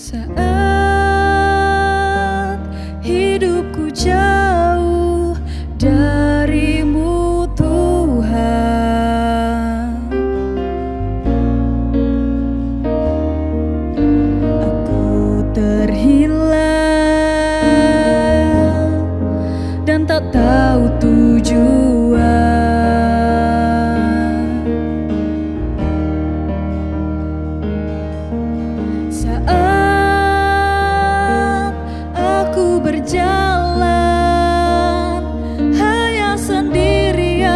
Saat hidupku jauh darimu Tuhan, aku terhilang dan tak tahu tujuan. Saat aku berjalan hanya sendirian,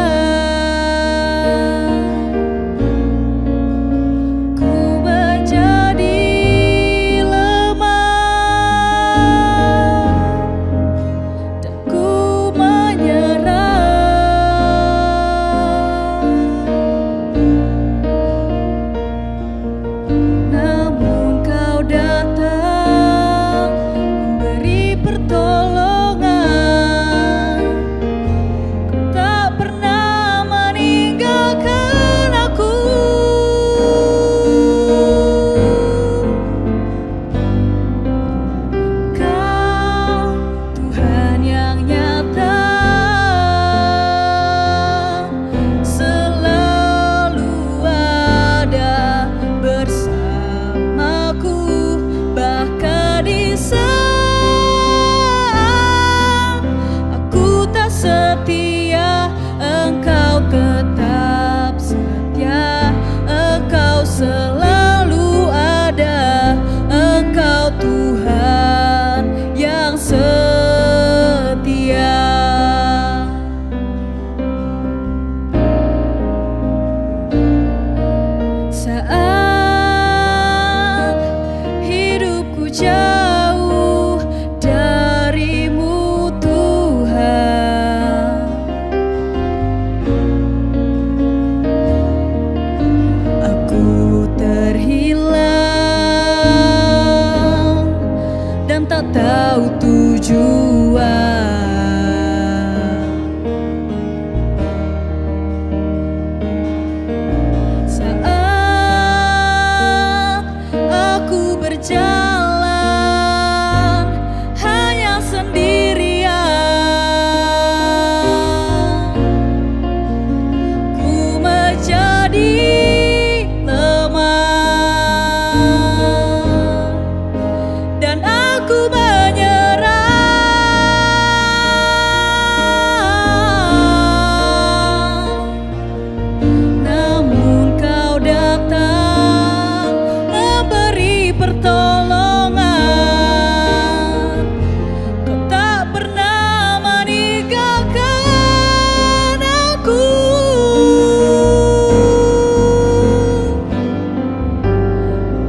ku menjadi lemah dan ku menyerah. Namun kau datang memberi pertolongan, kau tak pernah meninggalkan aku. Kau Tuhan yang nyata, selalu ada bersamaku, bahkan di saat aku tak setia, Engkau tetap setia. Engkau selalu ada, Engkau Tuhan yang setia. Saat hidupku jauh darimu Tuhan, aku terhilang dan tak tahu tujuan. Saat aku berjalan hanya sendirian, ku menjadi lemah dan aku menyerah. Namun kau datang memberi pertolongan, kau tak pernah meninggalkan aku.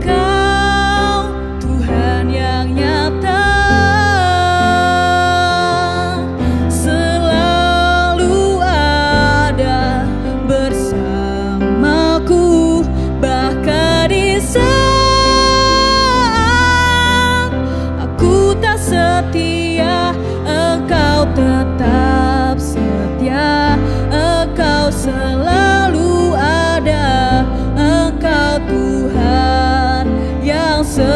Kau Tuhan yang nyata, selalu ada bersamaku, bahkan di saat aku tak setia, Engkau tetap setia. Engkau selalu ada, Engkau Tuhan yang setia.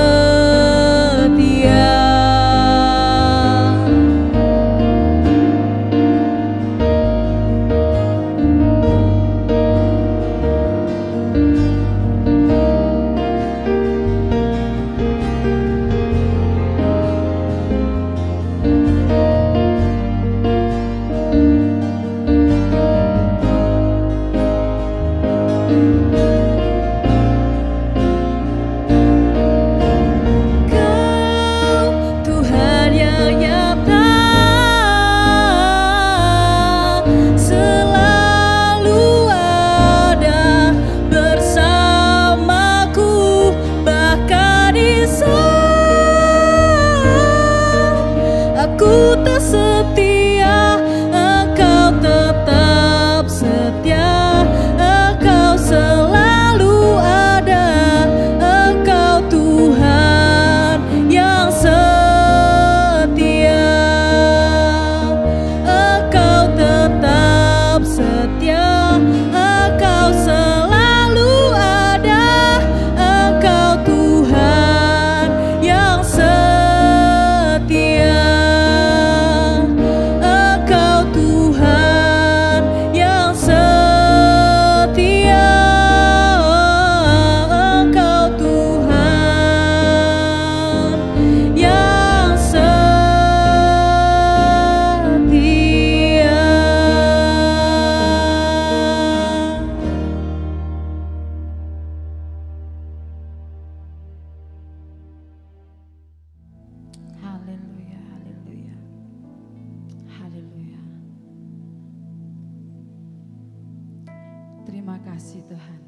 kasih Tuhan.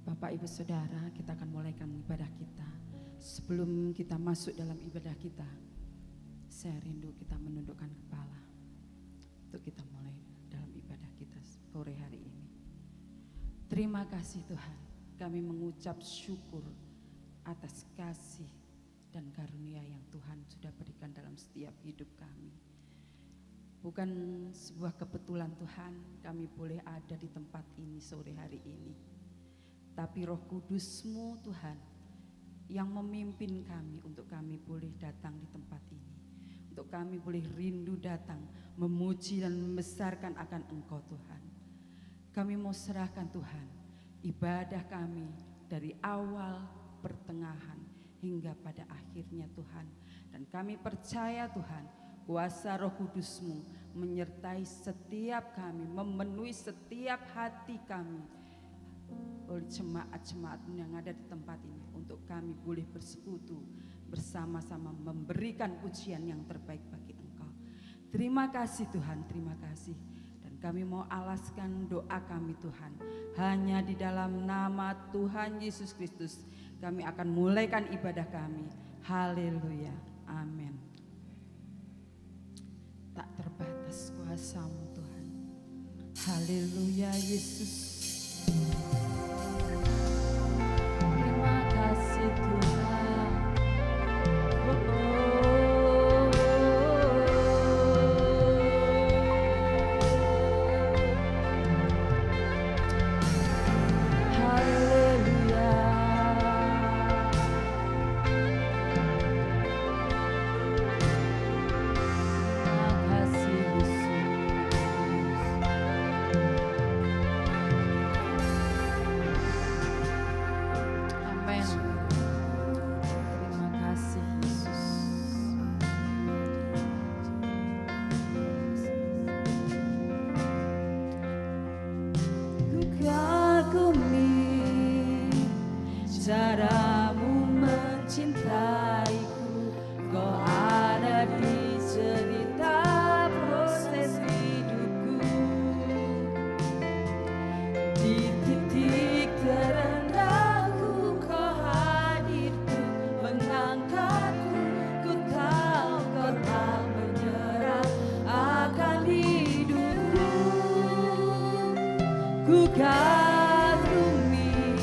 Bapak Ibu Saudara, kita akan mulaikan ibadah kita. Sebelum kita masuk dalam ibadah kita, saya rindu kita menundukkan kepala untuk kita mulai dalam ibadah kita sore hari ini. Terima kasih Tuhan, kami mengucap syukur atas kasih dan karunia yang Tuhan sudah berikan dalam setiap hidup kami. Bukan sebuah kebetulan Tuhan, kami boleh ada di tempat ini sore hari ini. Tapi Roh Kudus-Mu Tuhan yang memimpin kami untuk kami boleh datang di tempat ini. Untuk kami boleh rindu datang memuji dan membesarkan akan Engkau Tuhan. Kami mau serahkan Tuhan ibadah kami dari awal, pertengahan hingga pada akhirnya Tuhan. Dan kami percaya Tuhan, kuasa Roh Kudus-Mu menyertai setiap kami, memenuhi setiap hati kami oleh jemaat-jemaat yang ada di tempat ini, untuk kami boleh bersekutu bersama-sama memberikan pujian yang terbaik bagi Engkau. Terima kasih Tuhan, terima kasih. Dan kami mau alaskan doa kami Tuhan, hanya di dalam nama Tuhan Yesus Kristus kami akan mulaikan ibadah kami. Haleluya, amin. Tak terbatas kuasa-Mu Tuhan. Haleluya Yesus. Terima kasih Tuhan. Haleluya. Terima kasih Yesus. Amin. Terima kasih Yesus. Ku kagumi caramu mencintaiku, kau ada di cerita proses hidupku. Di titik terendahku kau hadir untuk mengangkatku. Ku tahu kau tak menyerah akan hidupku. Ku kagumi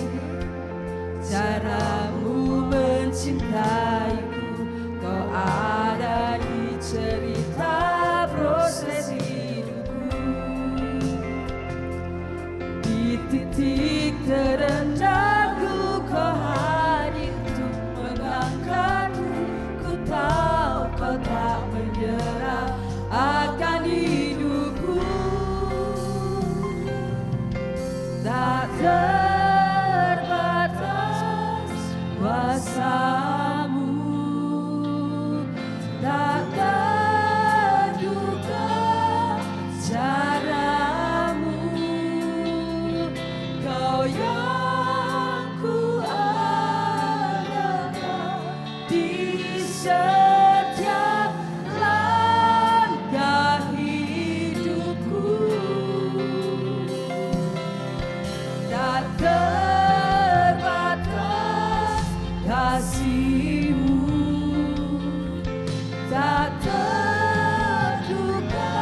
caramu mencintaiku, kau ada di cerita proses hidupku. Di titik terendahku kau hadir untuk mengangkatku. Ku tahu kau tak menyerah akan hidupku. Tak terbatas kuasa-Mu, tak terduga cara-Mu. Kau yang ku andalkan di setiap langkah hidupku. Tak terbatas kasih-Mu, tak terduga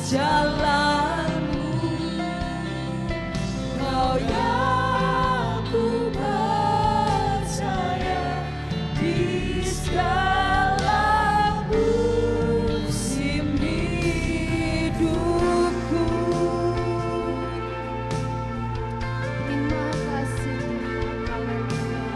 jalan-Mu. Kau yang ku percaya di segala musim hidupku. Terima kasih Tuhan. Haleluya.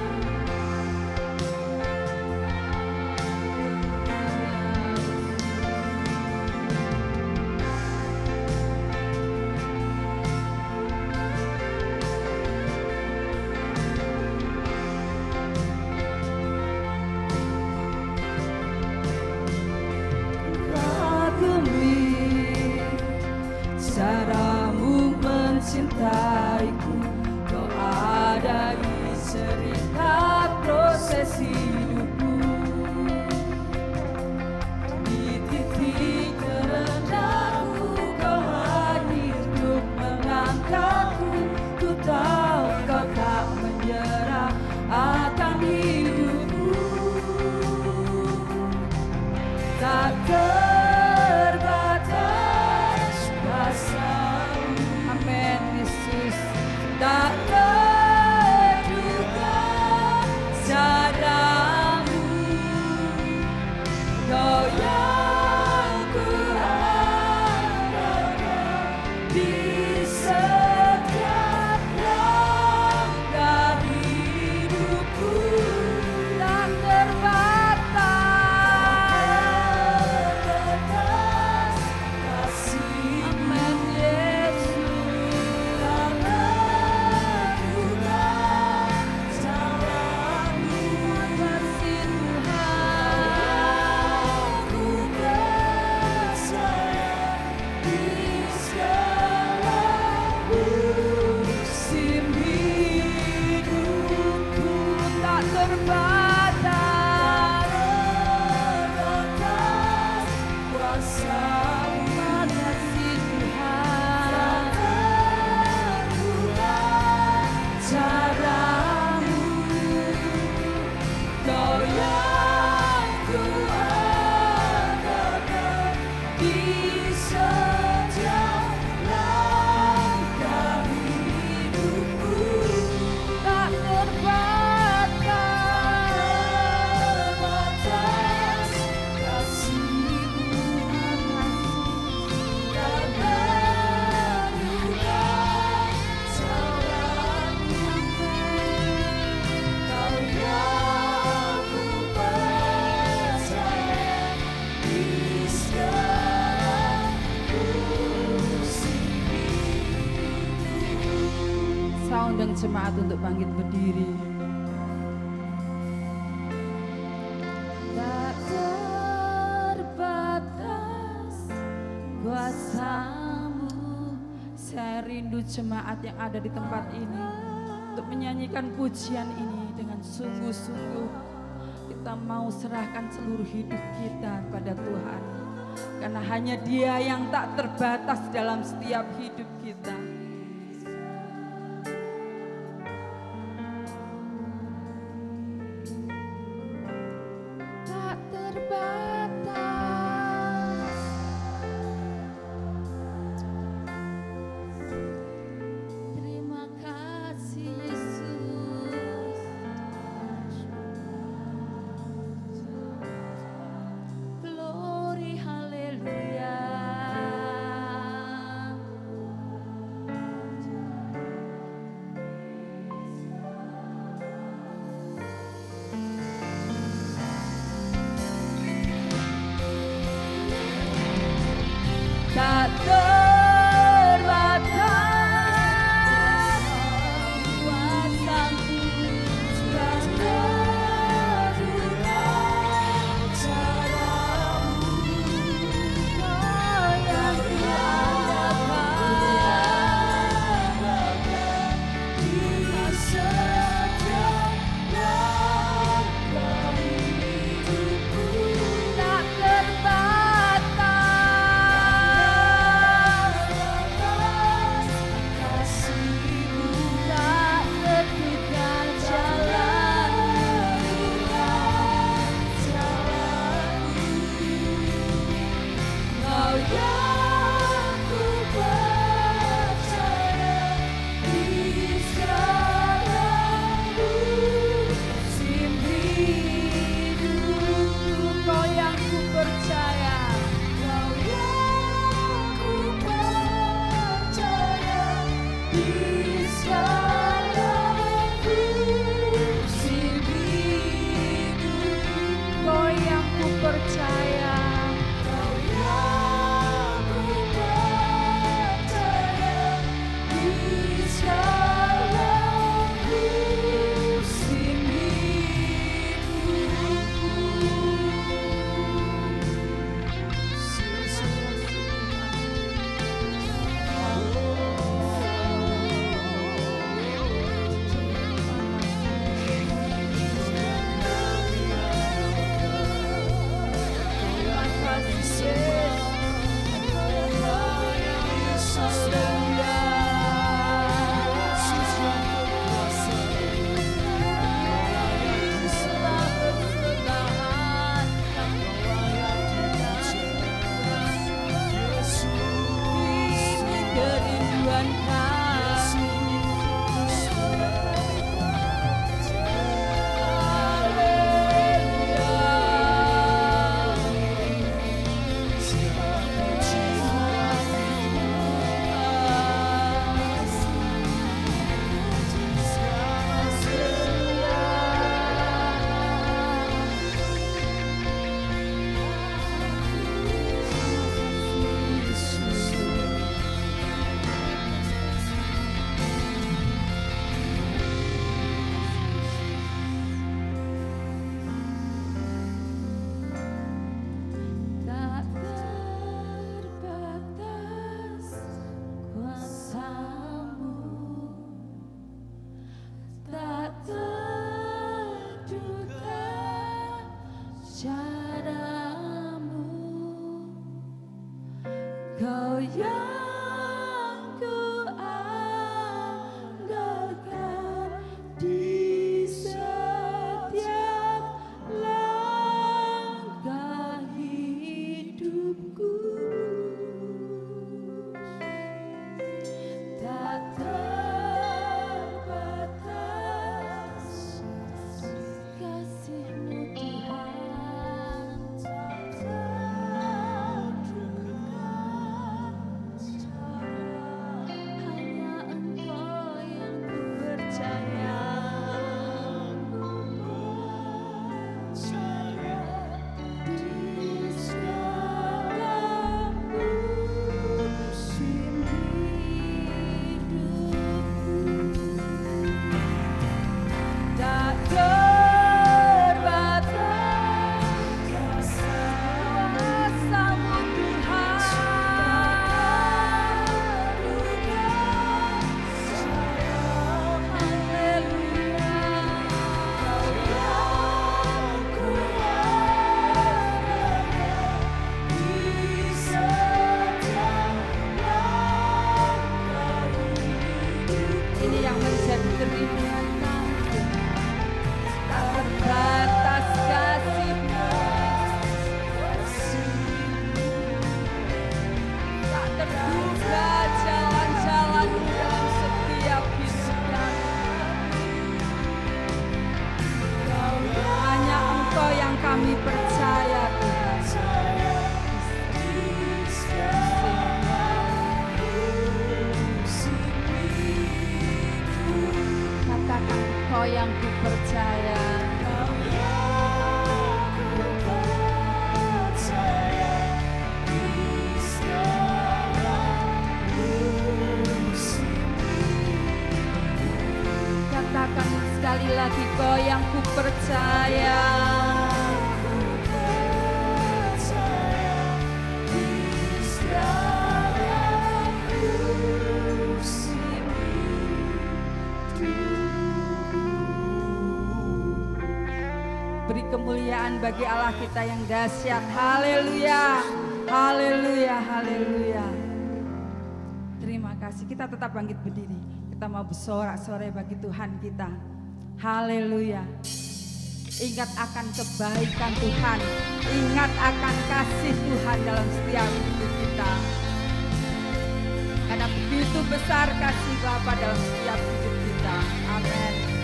jemaat untuk bangkit berdiri. Tak terbatas kuasa-Mu. Saya rindu jemaat yang ada di tempat ini untuk menyanyikan pujian ini dengan sungguh-sungguh. Kita mau serahkan seluruh hidup kita pada Tuhan, karena hanya Dia yang tak terbatas dalam setiap hidup kita. Tak terbatas. Terima kasih Yesus. Glory haleluya. Tak terbatas kuasa-Mu, tak terbatas cara-Mu, Kau yang kuandalkan di setiap langkah hidupku. Tak terbatas kasih-Mu, tak tentukan jalan-Mu, Kau yang ku percaya di segala musim hidupku. Kau yang ku percaya, Kau yang ku percaya di segala musim hidupku. Kau yang ku percaya, Kau yang ku percaya di segala musim kerinduan tak terbatas kuasa-Mu, tak terduga cara-Mu, Kau yang ku andalkan di setiap langkah hidupku. Tak terbatas kasih-Mu Tuhan, tak terduga Kami percaya Tuhan. Katakan Kau yang ku percaya. Katakan sekali lagi Kau yang ku percaya. Beri kemuliaan bagi Allah kita yang dahsyat. Haleluya, haleluya, haleluya. Terima kasih. Kita tetap bangkit berdiri. Kita mau bersorak-sorai bagi Tuhan kita. Haleluya. Ingat akan kebaikan Tuhan. Ingat akan kasih Tuhan dalam setiap hidup kita. Karena begitu besar kasih Bapa dalam setiap hidup kita. Amin.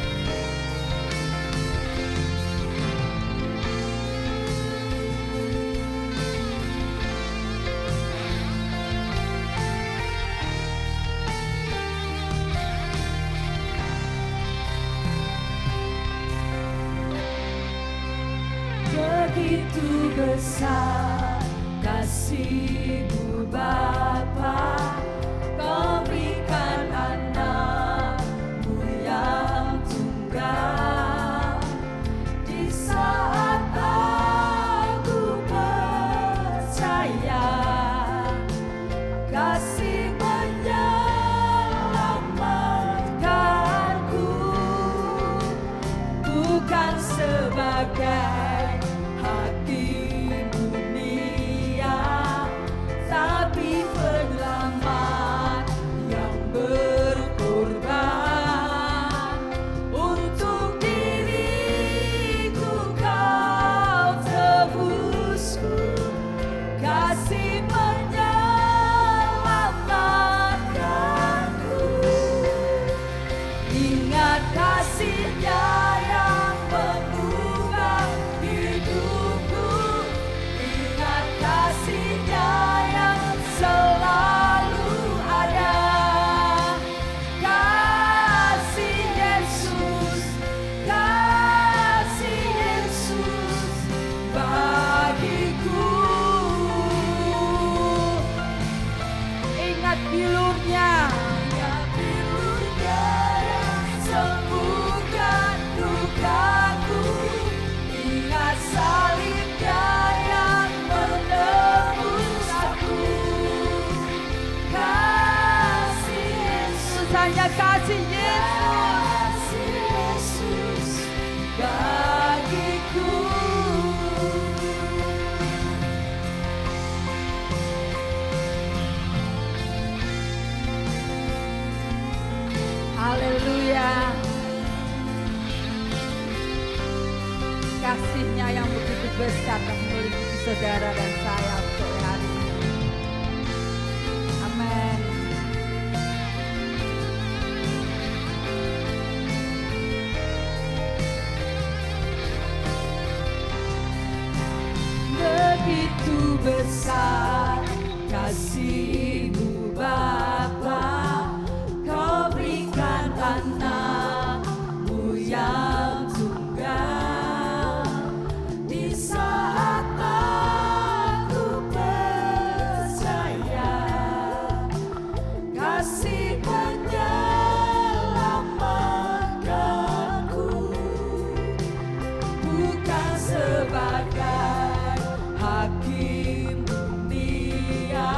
Begitu besar kasih-Mu Bapa, Kau berikan anak-Mu yang tunggal. Di saat aku percaya kasih menyelamatkanku, bukan sebagai hanya kasih Yesus bagiku. Haleluya. Kasih-Nya yang begitu besar dan meliputi saudara dan saya sore hari ini. Amin. Begitu besar kasih-Mu Bapa, Kau berikan anak-Mu yang tunggal. Di saat aku percaya kasih menyelamatkanku, bukan sebagai hakim dunia,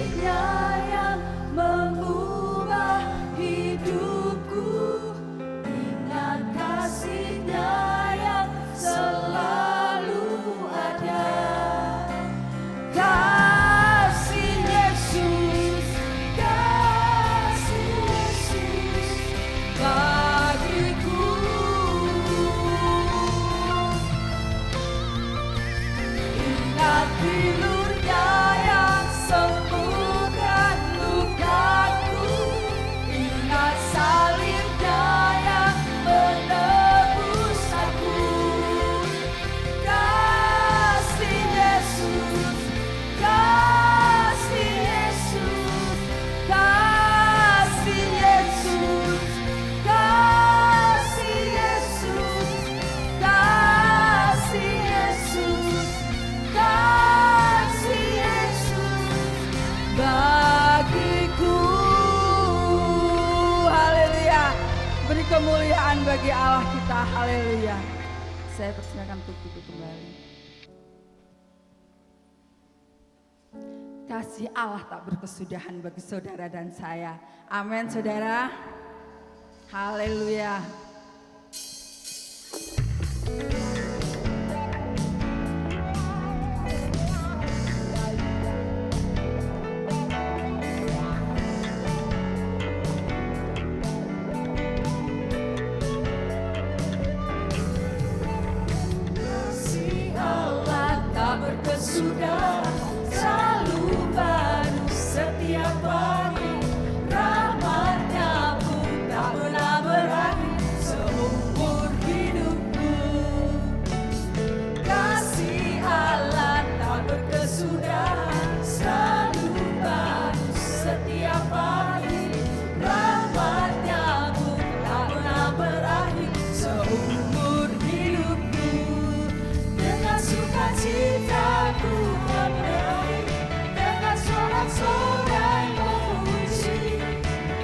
kasih-Nya yang mengubah hidupku. Ingat kasih-Nya yang selalu ada. Kasih Yesus, kasih Yesus bagiku. Ingat bilurnya yang sembuhkan lukaku. Ingat salibnya yang menebus aku. Kasih Yesus, kasih Yesus, kasih Yesus, kasih Yesus, kasih Yesus, kasih Yesus bagiku. Haleluya. Beri kemuliaan bagi Allah kita. Haleluya. Saya persilakan untuk duduk kembali. Kasih Allah tak berkesudahan bagi saudara dan saya. Amin saudara. Haleluya. Kasih Allah tak berkesudahan, selalu baru setiap pagi. Rahmat-Nya pun tak pernah berakhir seumur hidupku. Kasih Allah tak berkesudahan, selalu baru setiap pagi. Rahmat-Nya pun tak pernah berakhir seumur hidupku. Dengan sukacita ku berdiri, dengan sorak-sorai memuji,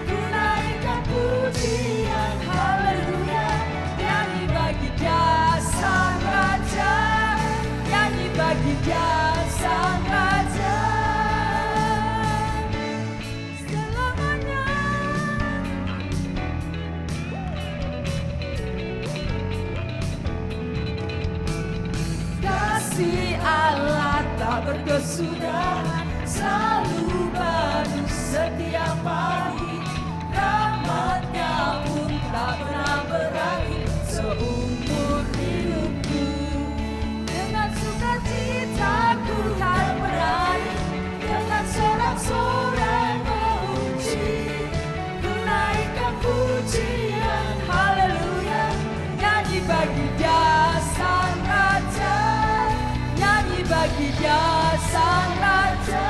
ku naikkan pujian haleluya. Nyanyi bagi Dia Sang Raja, nyanyi bagi Dia Sang Raja selamanya. Kasih Allah tak berkesudahan, selalu baru setiap pagi. Rahmat-Nya pun tak pernah berakhir seumur hidupku. Dengan sukacita ku tak berakhir, dengan sorak-sorai memuji, ku naikkan pujian haleluya. Nyanyi bagi Dia Sang Raja, nyanyi bagi Dia Sang Raja.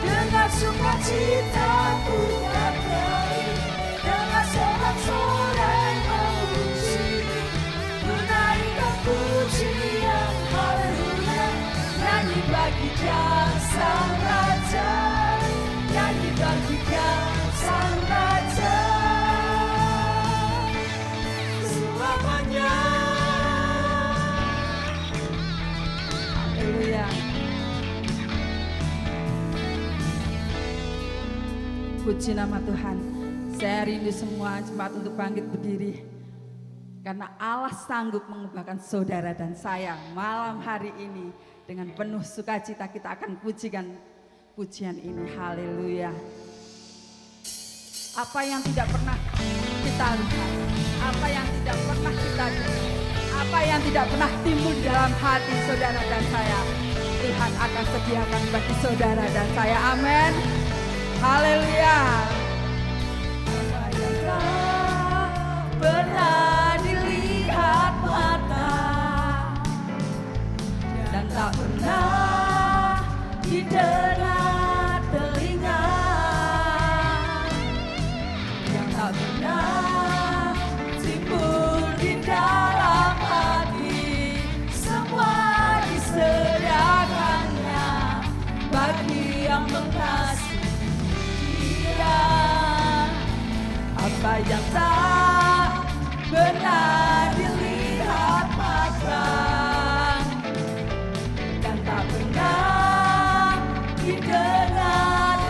Dengan sukacita ku tak berakhir, dengan sorak-sorai memuji, ku naikkan pujian haleluya. Nyanyi bagi Dia Sang Raja, nyanyi bagi Dia Sang Raja selamanya. Haleluya. Puji nama Tuhan. Saya rindu semua jemaat untuk bangkit berdiri, karena Allah sanggup mengubahkan saudara dan saya malam hari ini. Dengan penuh sukacita kita akan pujikan pujian ini. Haleluya. Apa yang tidak pernah kita lihat, apa yang tidak pernah kita dengar, apa yang tidak pernah timbul dalam hati saudara dan saya, Tuhan akan sediakan bagi saudara dan saya. Amin. Haleluya. Apa yang tak pernah dilihat mata dan tak pernah didengar telinga, yang tak pernah timbul di dalam hati, semua disediakannya bagi yang mengasihi Dia. Apa yang tak pernah dilihat mata dan tak pernah didengar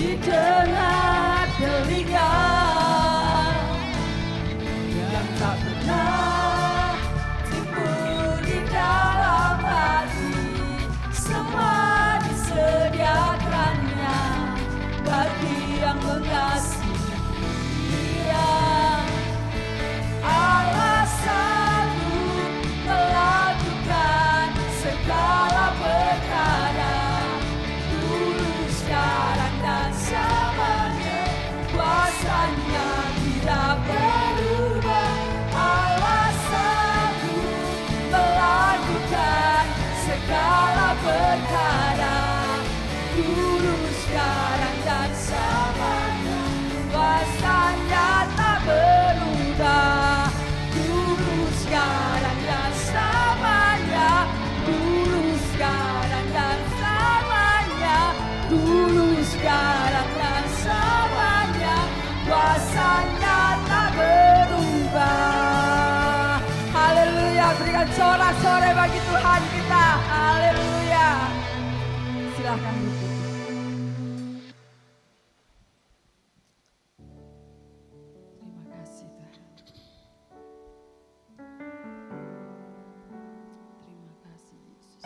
didengar telinga yang tak pernah timbul di dalam hati. Semua disediakannya bagi yang mengasihi Dia. Allah sanggup melakukan segala perkara, dulu, sekarang, dan selamanya. Kuasanya tidak berubah. Allah sanggup melakukan segala perkara, dulu, sekarang, dan selamanya. Kuasanya tak berubah, dulu, sekarang, dan selamanya. Dulu, sekarang, dan selamanya. Dulu, sekarang, dan selamanya. Kuasanya tak berubah. Haleluya, berikan sorak-sorai bagi Tuhan kita. Haleluya. Silahkan duduk. Terima kasih Tuhan. Terima kasih Yesus.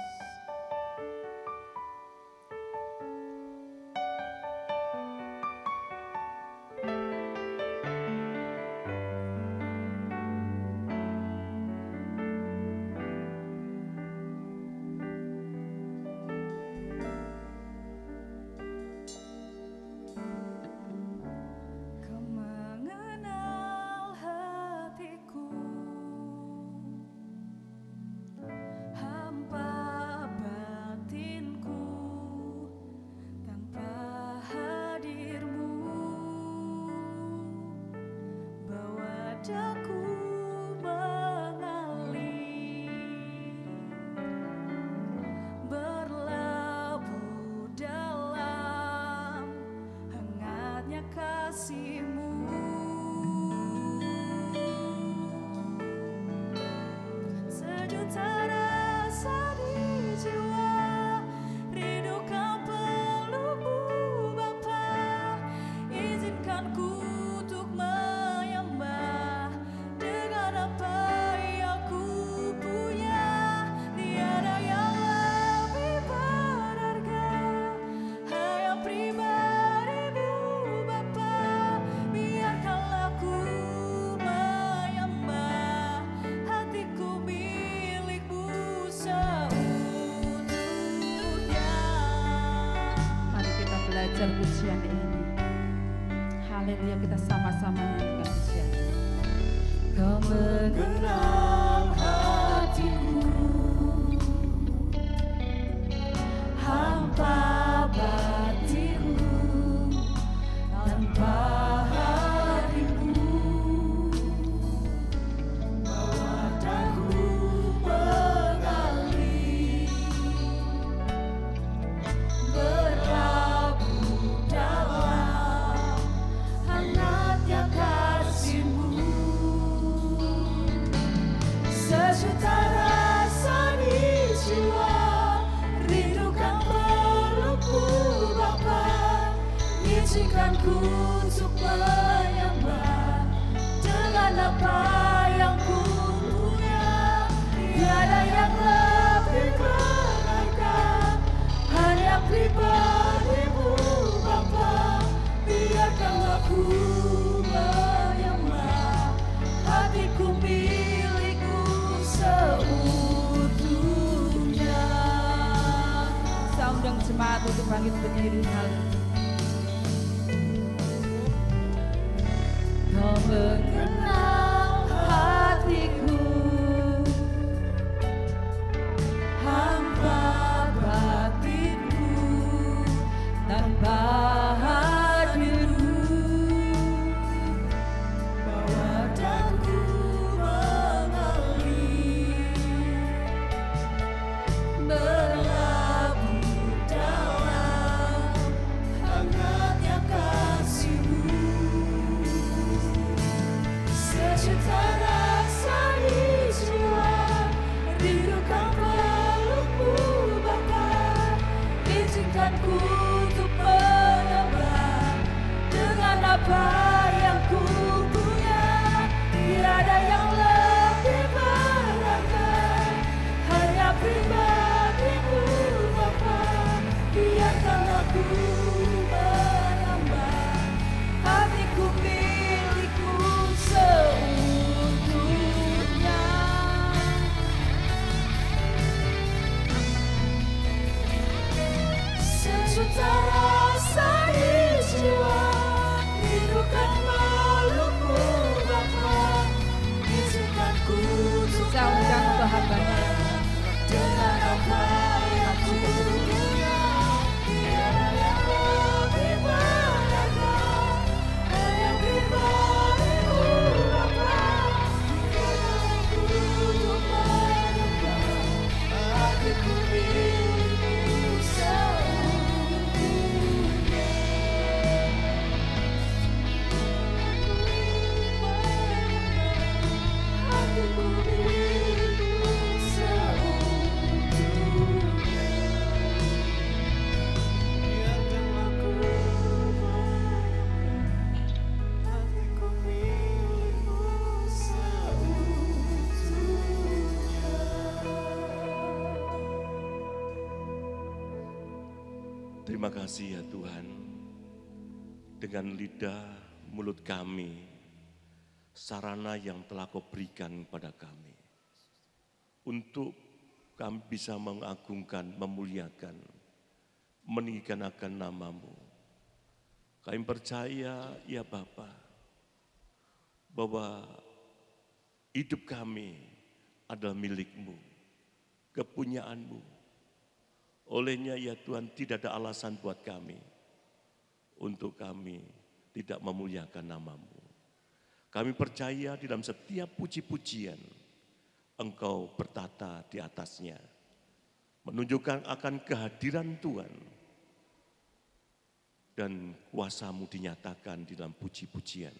Kau mengenal hatiku, hampa batinku, tanpa hadirmu, bawa daku mengalir, berlabuh dalam hangatnya kasih-Mu. Sejuta rasa di jiwa, rindu Kau pelukku Bapa. Izinkan ku untuk menyembah dengan apa yang ku punya. Tiada yang lebih berharga, hanya pribadi-Mu Bapa. Biarkanlah ku menyembah, hatiku milik-Mu seutuhnya. Mari kita belajar pujian ini. Haleluya, kita sama-sama nyanyikan pujian ini. Kau mengenal hatiku, hampa batinku, tanpa hadirmu, bawa daku mengalir, berlabuh dalam hangatnya kasih-Mu. Sejuta rasa di jiwa, rindukan pelukku Bapa. Izinkan ku untuk menyembah dengan apa yang ku punya. Tiada yang lebih berharga, hanya pribadi-Mu Bapa. Biarkanlah ku menyembah, hatiku milik-Mu seutuhnya. Saya undang jemaat untuk bangkit berdiri. Haleluya. Kau mengenal hatiku, hampa batinku, tanpa hadirmu, bawa daku mengalir, berlabuh dalam hangatnya kasih-Mu. dengan apa yang punya, tiada yang lebih berharga, hanya pribadimu Bapa. Tiada aku untuk menyembah, hatiku milikmu seutuhnya. Hatiku milikmu seutuhnya. Biarkanlah ku menyembah, hatiku milikmu seutuhnya. Terima kasih ya Tuhan, dengan lidah mulut kami, sarana yang telah Kau berikan kepada kami, untuk kami bisa mengagungkan, memuliakan, meninggikan akan nama-Mu. Kami percaya ya Bapa, bahwa hidup kami adalah milik-Mu, kepunyaan-Mu. Olehnya ya Tuhan, tidak ada alasan buat kami untuk kami tidak memuliakan nama-Mu. Kami percaya di dalam setiap puji-pujian Engkau bertata di atasnya, menunjukkan akan kehadiran Tuhan, dan kuasa-Mu dinyatakan di dalam puji-pujian.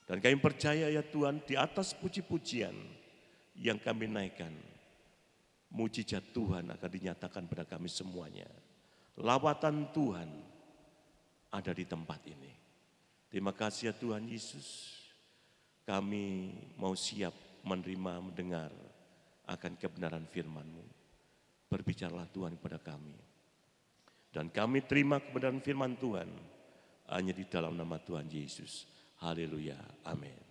Dan kami percaya ya Tuhan, di atas puji-pujian yang kami naikkan, mujizat Tuhan akan dinyatakan pada kami semuanya. Lawatan Tuhan ada di tempat ini. Terima kasih ya Tuhan Yesus. Kami mau siap menerima, mendengar akan kebenaran firman-Mu. Berbicaralah Tuhan kepada kami. Dan kami terima kebenaran firman Tuhan hanya di dalam nama Tuhan Yesus. Haleluya. Amin.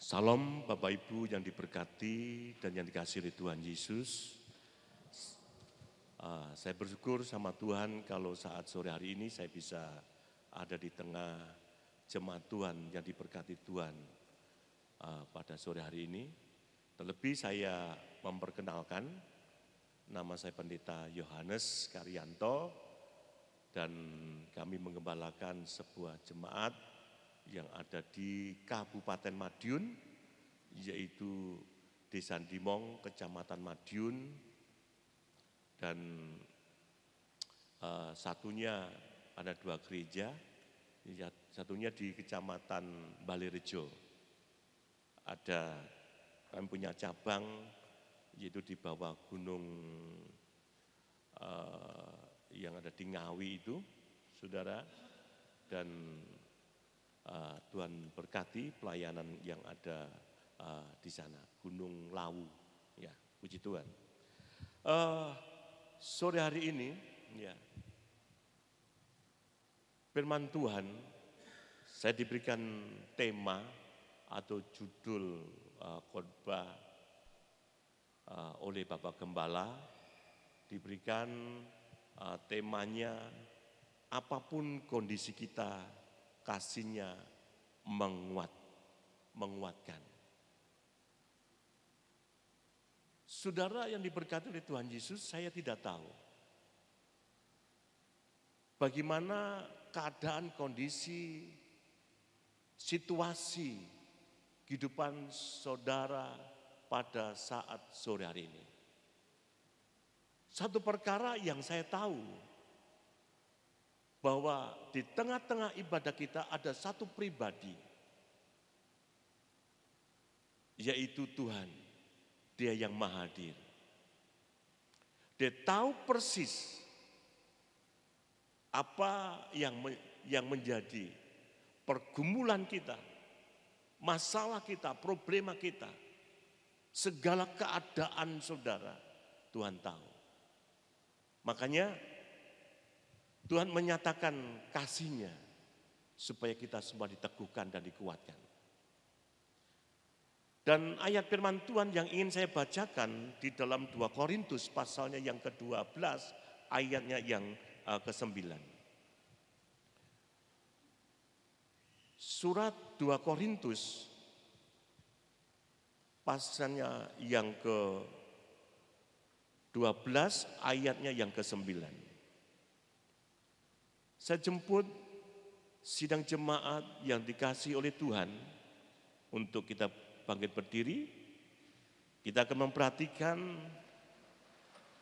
Salam Bapak Ibu yang diberkati dan yang dikasihi oleh Tuhan Yesus. Saya bersyukur sama Tuhan kalau saat sore hari ini saya bisa ada di tengah jemaat Tuhan yang diberkati Tuhan pada sore hari ini. Terlebih saya memperkenalkan, nama saya Pendeta Yohanes Karyanto, dan kami mengembalakan sebuah jemaat yang ada di Kabupaten Madiun, yaitu Desa Dimong, Kecamatan Madiun, dan satunya ada 2 gereja, satunya di Kecamatan Balerejo. Kami punya cabang yaitu di bawah gunung yang ada di Ngawi itu, saudara, dan Tuhan berkati pelayanan yang ada di sana, Gunung Lawu, ya, puji Tuhan. Sore hari ini, ya, firman Tuhan, saya diberikan tema atau judul khotbah oleh Bapak Gembala, diberikan temanya, apapun kondisi kita, kasihnya menguatkan. Saudara yang diberkati oleh Tuhan Yesus, saya tidak tahu bagaimana keadaan, kondisi, situasi kehidupan saudara pada saat sore hari ini. Satu perkara yang saya tahu, bahwa di tengah-tengah ibadah kita ada satu pribadi, yaitu Tuhan. Dia yang maha hadir. Dia tahu persis apa yang menjadi pergumulan kita, masalah kita, problema kita, segala keadaan saudara, Tuhan tahu. Makanya Tuhan menyatakan kasih-Nya supaya kita semua diteguhkan dan dikuatkan. Dan ayat firman Tuhan yang ingin saya bacakan di dalam 2 Korintus pasalnya yang ke-12 ayatnya yang ke-9. Surat 2 Korintus pasalnya yang ke-12 ayatnya yang ke-9. Saya jemput sidang jemaat yang dikasihi oleh Tuhan untuk kita bangkit berdiri. Kita akan memperhatikan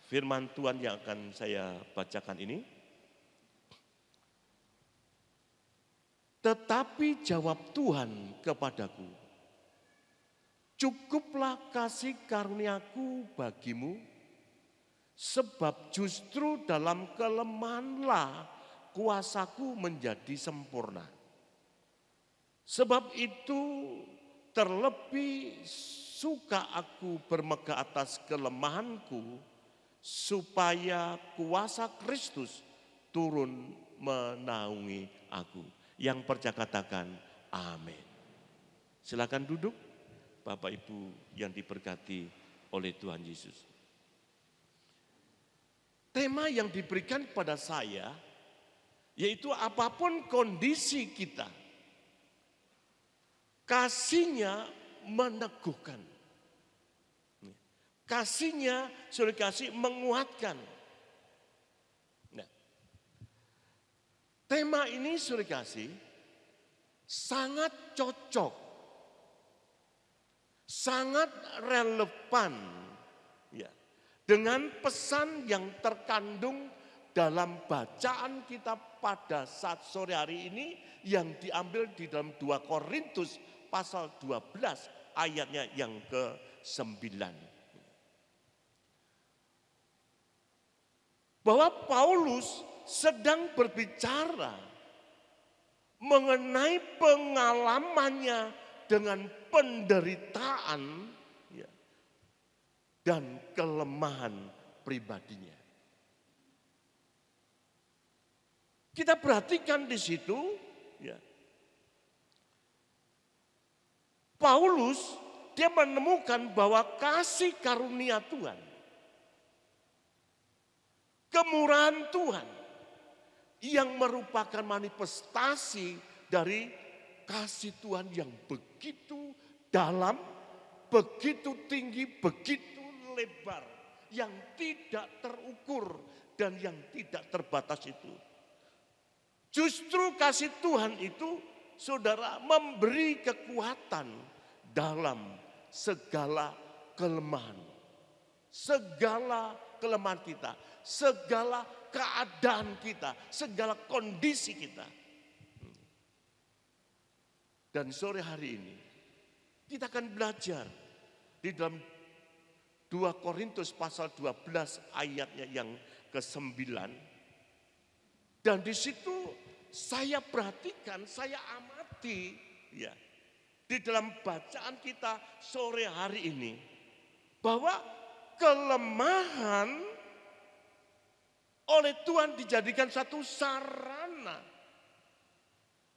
firman Tuhan yang akan saya bacakan ini. Tetapi jawab Tuhan kepadaku, cukuplah kasih karuniaku bagimu, sebab justru dalam kelemahanlah kuasaku menjadi sempurna. Sebab itu terlebih suka aku bermegah atas kelemahanku, supaya kuasa Kristus turun menaungi aku. Yang percaya katakan amin. Silakan duduk Bapak Ibu yang diberkati oleh Tuhan Yesus. Tema yang diberikan kepada saya yaitu apapun kondisi kita, kasih-Nya meneguhkan. Kasih-Nya, saudara kasih, menguatkan. Nah, tema ini saudara kasih sangat cocok, sangat relevan ya, dengan pesan yang terkandung dalam bacaan kita pada saat sore hari ini yang diambil di dalam 2 Korintus pasal 12 ayatnya yang ke-9. Bahwa Paulus sedang berbicara mengenai pengalamannya dengan penderitaan ya, dan kelemahan pribadinya. Kita perhatikan di situ, ya, Paulus dia menemukan bahwa kasih karunia Tuhan, kemurahan Tuhan yang merupakan manifestasi dari kasih Tuhan yang begitu dalam, begitu tinggi, begitu lebar, yang tidak terukur dan yang tidak terbatas itu. Justru kasih Tuhan itu, saudara, memberi kekuatan dalam segala kelemahan. Segala kelemahan kita, segala keadaan kita, segala kondisi kita. Dan sore hari ini, kita akan belajar di dalam 2 Korintus pasal 12 ayatnya yang ke-9. Dan di situ saya perhatikan, saya amati ya di dalam bacaan kita sore hari ini bahwa kelemahan oleh Tuhan dijadikan satu sarana,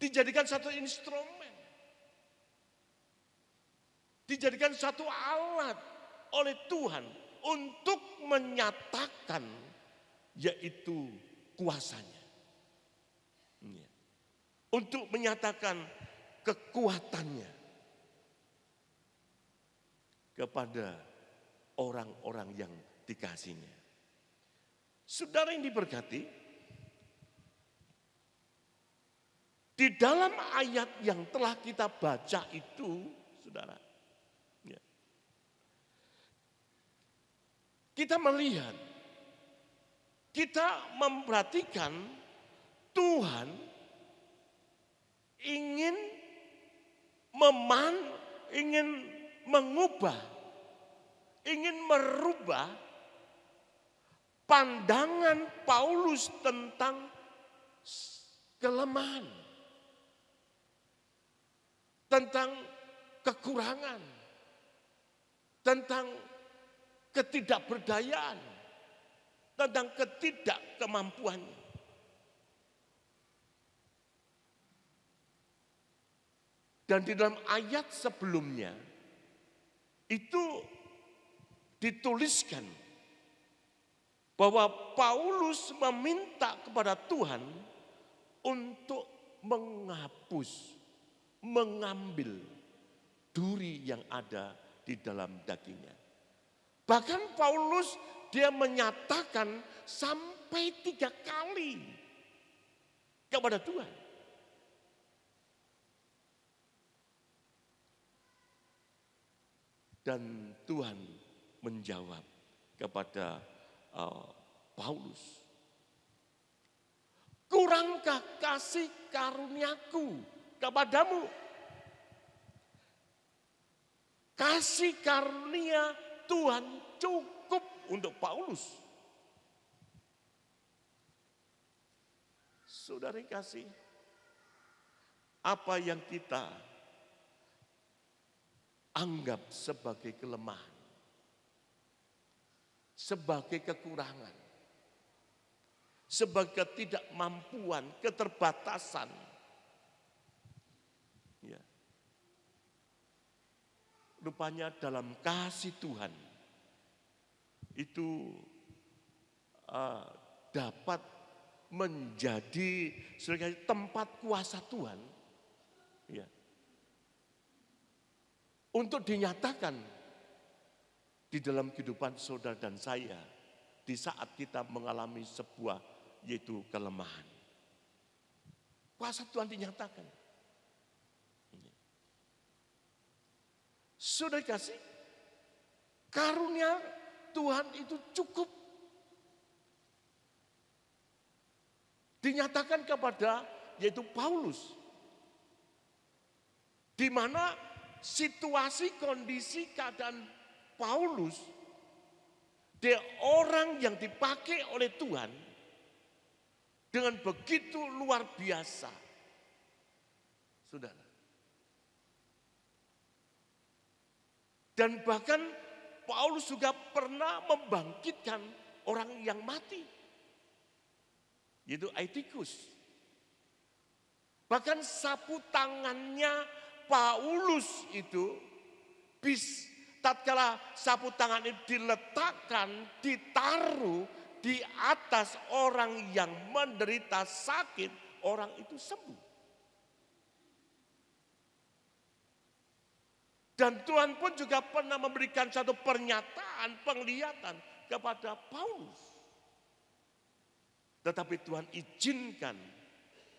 dijadikan satu instrumen, dijadikan satu alat oleh Tuhan untuk menyatakan yaitu kuasanya. Untuk menyatakan kekuatannya kepada orang-orang yang dikasihinya. Saudara yang diberkati, di dalam ayat yang telah kita baca itu, saudara, ya, kita melihat, kita memperhatikan Tuhan ingin mengubah, ingin merubah pandangan Paulus tentang kelemahan, tentang kekurangan, tentang ketidakberdayaan, tentang ketidakkemampuannya. Dan di dalam ayat sebelumnya itu dituliskan bahwa Paulus meminta kepada Tuhan untuk menghapus, mengambil duri yang ada di dalam dagingnya. Bahkan Paulus dia menyatakan sampai 3 kali kepada Tuhan. Dan Tuhan menjawab kepada Paulus, kurangkah kasih karuniaku kepadamu? Kasih karunia Tuhan cukup untuk Paulus. Saudara kasih, apa yang kita anggap sebagai kelemahan, sebagai kekurangan, sebagai ketidakmampuan, keterbatasan. Ya. Rupanya dalam kasih Tuhan itu dapat menjadi sebagai tempat kuasa Tuhan. Ya. Untuk dinyatakan di dalam kehidupan saudara dan saya di saat kita mengalami sebuah yaitu kelemahan. Kuasa Tuhan dinyatakan. Saudara kasih, karunia Tuhan itu cukup. Dinyatakan kepada yaitu Paulus. Di mana situasi, kondisi, keadaan Paulus, dia orang yang dipakai oleh Tuhan dengan begitu luar biasa. Saudara. Dan bahkan Paulus juga pernah membangkitkan orang yang mati. Yaitu Aetikus. Bahkan sapu tangannya Paulus itu tatkala sapu tangan itu diletakkan, ditaruh di atas orang yang menderita sakit, orang itu sembuh. Dan Tuhan pun juga pernah memberikan satu pernyataan, penglihatan kepada Paulus. Tetapi Tuhan izinkan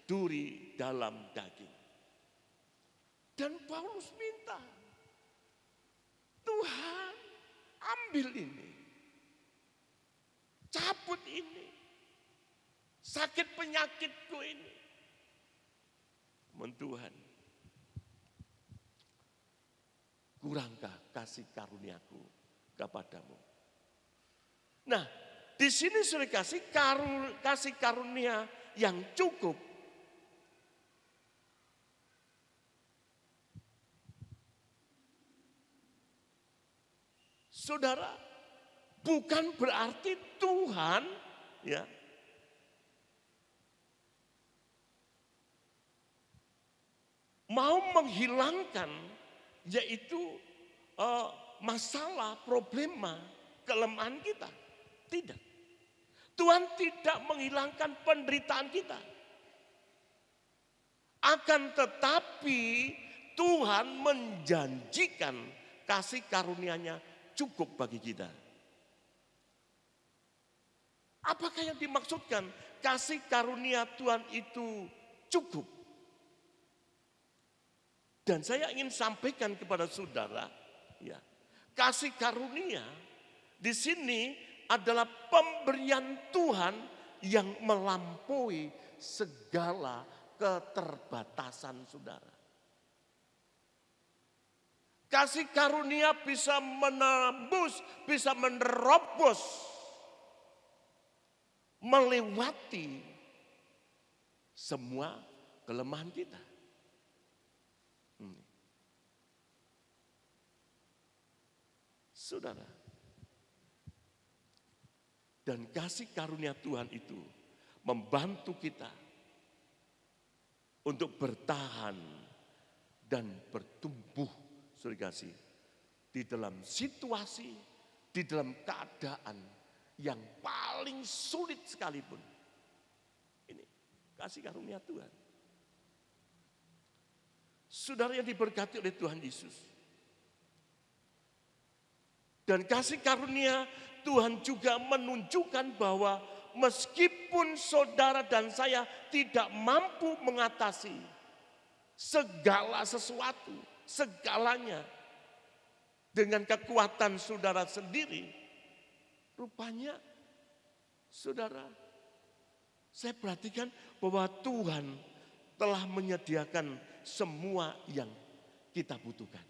duri dalam daging. Dan Paulus minta, Tuhan ambil ini. Cabut ini. Sakit penyakitku ini. Tuhan, kurangkah kasih karuniaku kepadamu? Nah, di sini sudah kasih karunia yang cukup. Saudara, bukan berarti Tuhan ya mau menghilangkan yaitu masalah, problema, kelemahan kita. Tidak. Tuhan tidak menghilangkan penderitaan kita. Akan tetapi Tuhan menjanjikan kasih karunia-Nya cukup bagi kita. Apakah yang dimaksudkan kasih karunia Tuhan itu cukup? Dan saya ingin sampaikan kepada saudara, ya, kasih karunia di sini adalah pemberian Tuhan yang melampaui segala keterbatasan saudara. Kasih karunia bisa menembus, bisa menerobos, melewati semua kelemahan kita. Saudara, dan kasih karunia Tuhan itu membantu kita untuk bertahan dan bertumbuh, saudara kasih, di dalam situasi, di dalam keadaan yang paling sulit sekalipun. Ini kasih karunia Tuhan. Saudara yang diberkati oleh Tuhan Yesus. Dan kasih karunia Tuhan juga menunjukkan bahwa meskipun saudara dan saya tidak mampu mengatasi segala sesuatu, segalanya dengan kekuatan saudara sendiri, rupanya saudara, saya perhatikan bahwa Tuhan telah menyediakan semua yang kita butuhkan.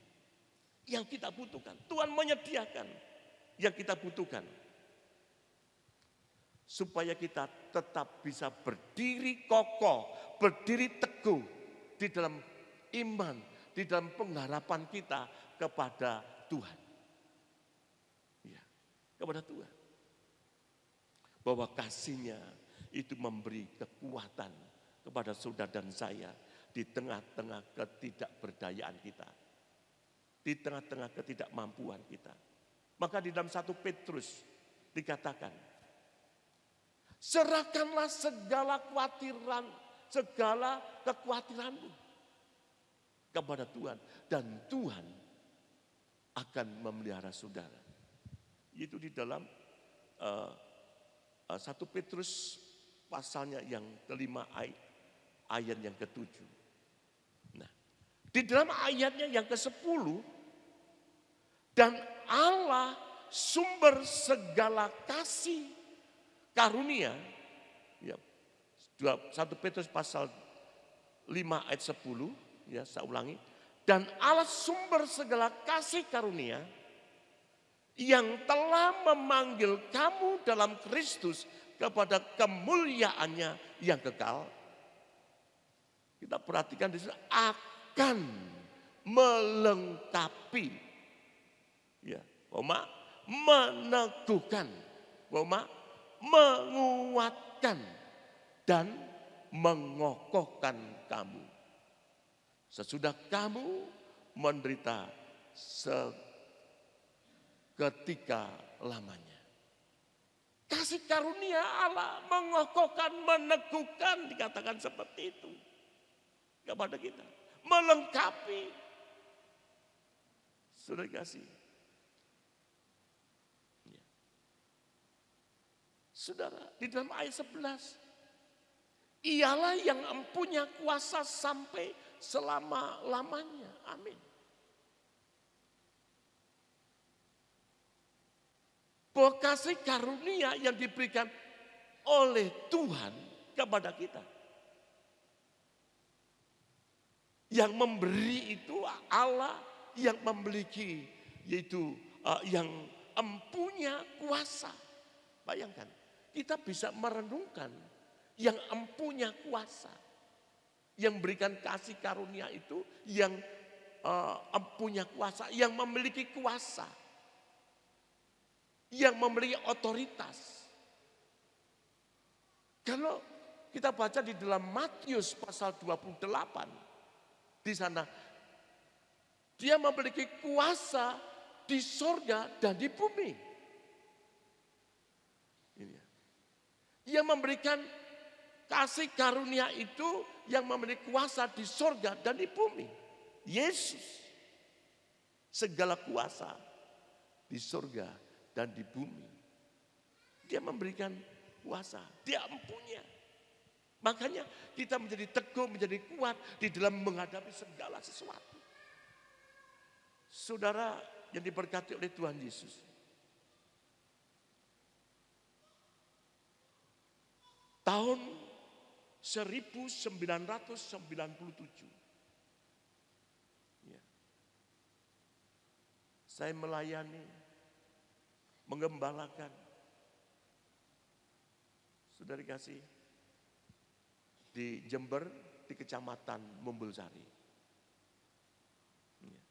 Yang kita butuhkan, Tuhan menyediakan yang kita butuhkan. Supaya kita tetap bisa berdiri kokoh, berdiri teguh di dalam iman, di dalam pengharapan kita kepada Tuhan. Ya, kepada Tuhan. Bahwa kasih-Nya itu memberi kekuatan kepada saudara dan saya di tengah-tengah ketidakberdayaan kita. Di tengah-tengah ketidakmampuan kita. Maka di dalam 1 Petrus dikatakan, serahkanlah segala kekhawatiran, segala kekhawatiranmu kepada Tuhan. Dan Tuhan akan memelihara saudara. Itu di dalam 1 Petrus pasalnya yang kelima ayat yang ke-7. Nah, di dalam ayatnya yang ke-10, dan Allah sumber segala kasih karunia, ya, 1 Petrus pasal 5 ayat 10, ya saya ulangi, dan Allah sumber segala kasih karunia yang telah memanggil kamu dalam Kristus kepada kemuliaannya yang kekal. Kita perhatikan di sini, akan melengkapi, ya, meneguhkan, menguatkan dan mengokohkan kamu. Sesudah kamu menderita seketika lamanya. Kasih karunia Allah mengokohkan, meneguhkan, dikatakan seperti itu kepada kita. Melengkapi. Sudah kasih. Ya. Saudara, di dalam ayat 11. Ialah yang mempunyai kuasa sampai selama-lamanya. Amin. Bahwa kasih karunia yang diberikan oleh Tuhan kepada kita. Yang memberi itu Allah yang memiliki, yaitu yang empunya kuasa. Bayangkan, kita bisa merenungkan yang empunya kuasa. Yang memberikan kasih karunia itu yang empunya kuasa, yang memiliki kuasa. Yang memiliki otoritas. Kalau kita baca di dalam Matius pasal 28, di sana dia memiliki kuasa di sorga dan di bumi. Yang memberikan kasih karunia itu yang memiliki kuasa di sorga dan di bumi. Yesus, segala kuasa di sorga dan di bumi. Dia memberikan kuasa, dia empunya. Makanya kita menjadi teguh, menjadi kuat di dalam menghadapi segala sesuatu. Saudara yang diberkati oleh Tuhan Yesus. Tahun 1997. Ya. Saya melayani, menggembalakan. Sudah dikasih di Jember, di Kecamatan Mumbulsari. Ya.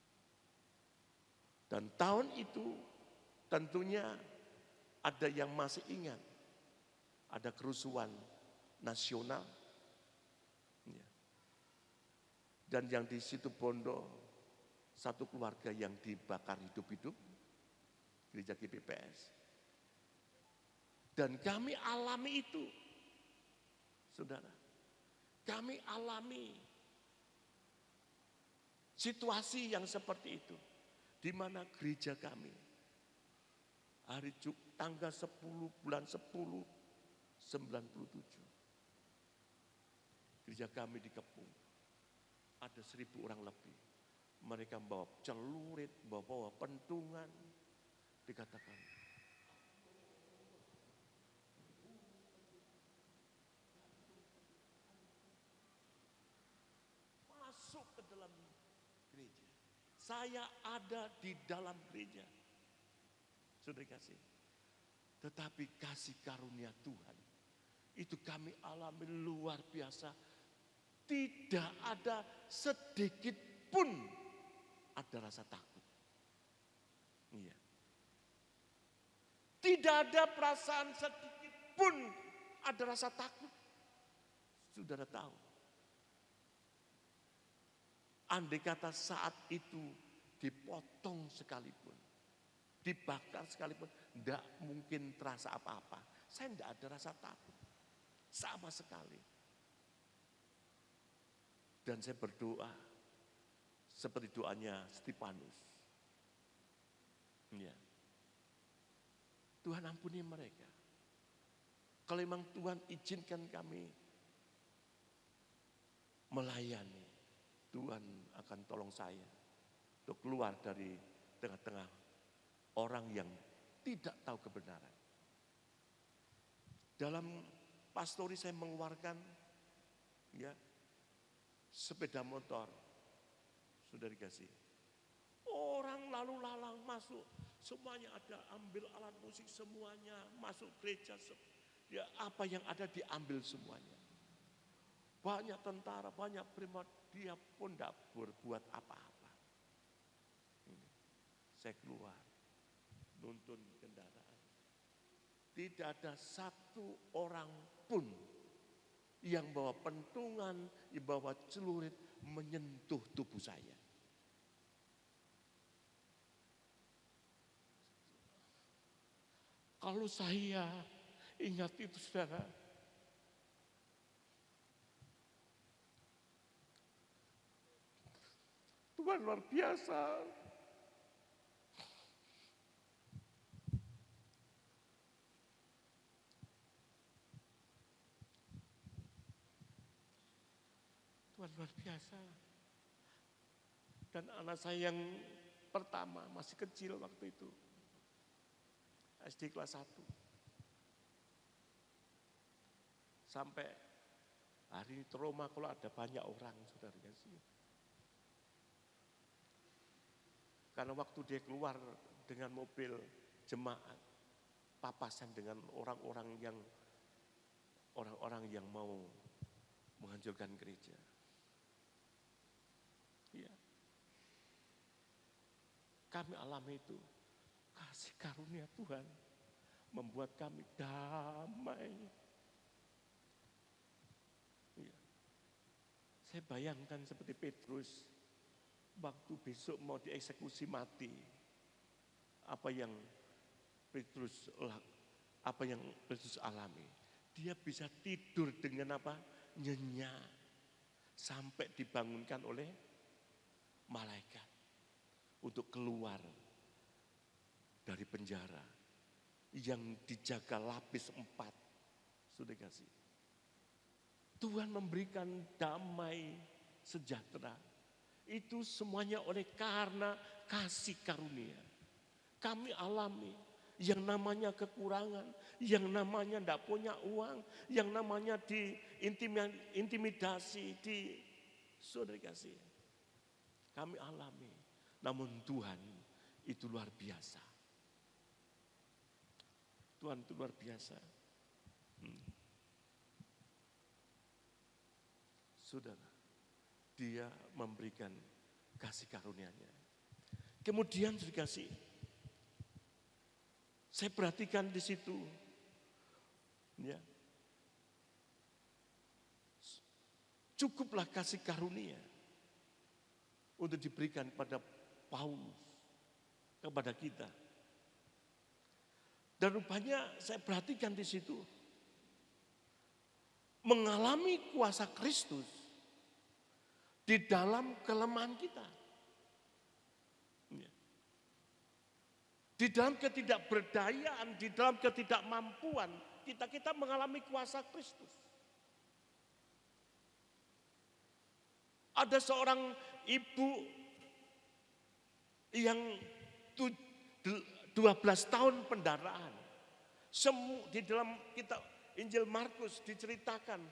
Dan tahun itu tentunya ada yang masih ingat. Ada kerusuhan nasional. Ya. Dan yang di situ Bondo, satu keluarga yang dibakar hidup-hidup, gereja GBPS. Dan kami alami itu, saudara. Kami alami situasi yang seperti itu. Di mana gereja kami, hari tanggal 10 bulan 10, 97. Gereja kami dikepung. Ada 1.000 orang lebih. Mereka membawa celurit, bawa pentungan. Dikatakan, masuk ke dalam gereja. Saya ada di dalam gereja. Sudah kasih. Tetapi kasih karunia Tuhan, itu kami alami luar biasa. Tidak ada sedikit pun ada rasa takut. Iya. Tidak ada perasaan sedikit pun ada rasa takut. Saudara tahu. Andai kata saat itu dipotong sekalipun, dibakar sekalipun, tidak mungkin terasa apa-apa. Saya tidak ada rasa takut. Sama sekali. Dan saya berdoa seperti doanya Stefanus. Ya. Tuhan ampuni mereka. Kalau memang Tuhan izinkan kami melayani, Tuhan akan tolong saya untuk keluar dari tengah-tengah orang yang tidak tahu kebenaran. Dalam pastori saya mengeluarkan ya sepeda motor, sudah dikasih. Orang lalu lalang masuk, semuanya ada, ambil alat musik semuanya, masuk gereja, ya apa yang ada diambil semuanya. Banyak tentara, banyak primat, dia pun tidak berbuat apa-apa. Saya keluar, nuntun kendaraan. Tidak ada satu orang pun yang bawa pentungan, yang bawa celurit menyentuh tubuh saya. Kalau saya ingat itu saudara, Tuhan luar biasa. Tuhan luar biasa. Dan anak saya yang pertama masih kecil waktu itu. SD kelas 1. Sampai hari ini trauma kalau ada banyak orang, saudara kasih. Karena waktu dia keluar dengan mobil jemaat, papasan dengan orang-orang yang mau menghancurkan gereja. Ya. Kami alami itu. Kasih karunia Tuhan membuat kami damai. Ya. Saya bayangkan seperti Petrus waktu besok mau dieksekusi mati. Apa yang Petrus alami? Dia bisa tidur dengan apa? Nyenyak sampai dibangunkan oleh malaikat untuk keluar dari penjara yang dijaga lapis 4. Sudah kasih. Tuhan memberikan damai sejahtera. Itu semuanya oleh karena kasih karunia. Kami alami yang namanya kekurangan, yang namanya tidak punya uang, yang namanya diintimidasi, saudara kasih. Kami alami, namun Tuhan itu luar biasa. Tuhan itu luar biasa. Saudara, dia memberikan kasih karunia-Nya. Kemudian dikasih, saya perhatikan di situ, ya, cukuplah kasih karunia untuk diberikan kepada Paulus, kepada kita. Dan rupanya saya perhatikan di situ, mengalami kuasa Kristus di dalam kelemahan kita. Di dalam ketidakberdayaan, di dalam ketidakmampuan, kita mengalami kuasa Kristus. Ada seorang ibu yang 12 tahun pendarahan. Di dalam kitab Injil Markus diceritakan,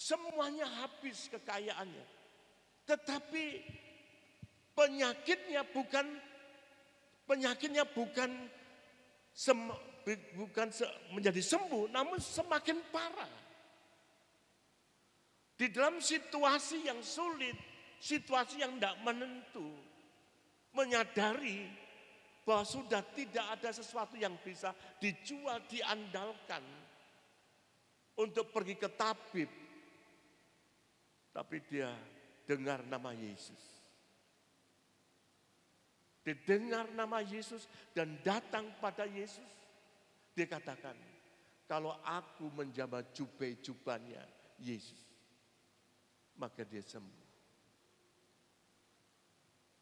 semuanya habis kekayaannya. Tetapi penyakitnya bukan menjadi sembuh, namun semakin parah. Di dalam situasi yang sulit, situasi yang tidak menentu, menyadari bahwa sudah tidak ada sesuatu yang bisa dijual, diandalkan untuk pergi ke tabib. Tapi dia dengar nama Yesus. Dia dengar nama Yesus dan datang pada Yesus. Dia katakan, kalau aku menjamah jubahnya Yesus, maka dia sembuh.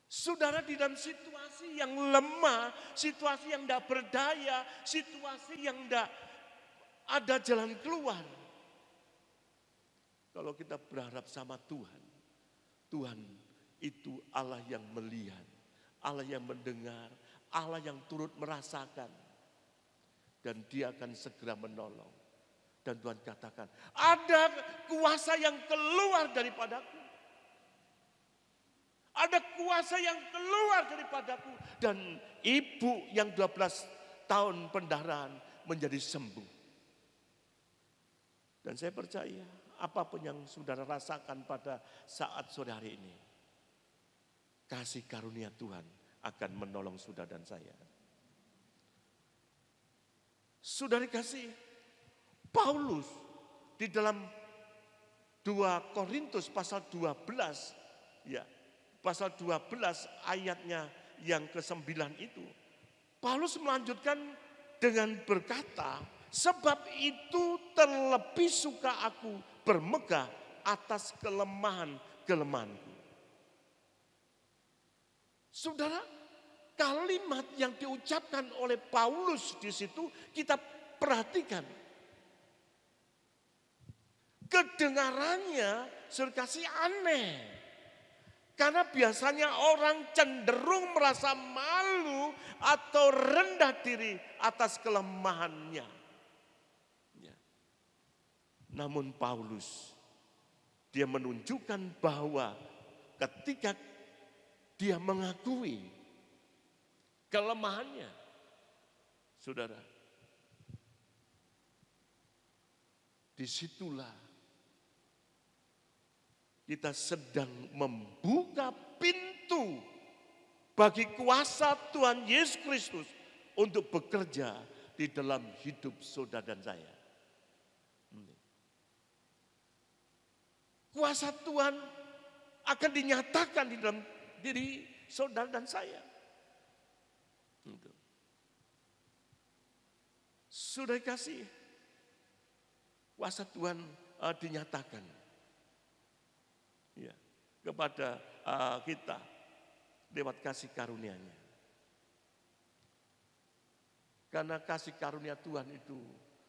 Saudara, di dalam situasi yang lemah, situasi yang tidak berdaya, situasi yang tidak ada jalan keluar. Kalau kita berharap sama Tuhan, Tuhan itu Allah yang melihat, Allah yang mendengar, Allah yang turut merasakan. Dan dia akan segera menolong. Dan Tuhan katakan, ada kuasa yang keluar daripadaku. Ada kuasa yang keluar daripadaku. Dan ibu yang 12 tahun pendarahan menjadi sembuh. Dan saya percaya apapun yang saudara rasakan pada saat sore hari ini, kasih karunia Tuhan akan menolong saudara dan saya. Saudara kasih, Paulus di dalam 2 Korintus pasal 12, ya, pasal 12 ayatnya yang ke-9 itu, Paulus melanjutkan dengan berkata, sebab itu terlebih suka aku bermegah atas kelemahan-kelemahanku. Saudara, kalimat yang diucapkan oleh Paulus di situ kita perhatikan. Kedengarannya serkasi aneh. Karena biasanya orang cenderung merasa malu atau rendah diri atas kelemahannya. Ya. Namun Paulus, dia menunjukkan bahwa ketika dia mengakui kelemahannya, saudara, disitulah kita sedang membuka pintu bagi kuasa Tuhan Yesus Kristus untuk bekerja di dalam hidup saudara dan saya. Kuasa Tuhan akan dinyatakan di dalam diri saudara dan saya. Sudah kasih, kuasa Tuhan dinyatakan ya, kepada kita lewat kasih karunia-Nya. Karena kasih karunia Tuhan itu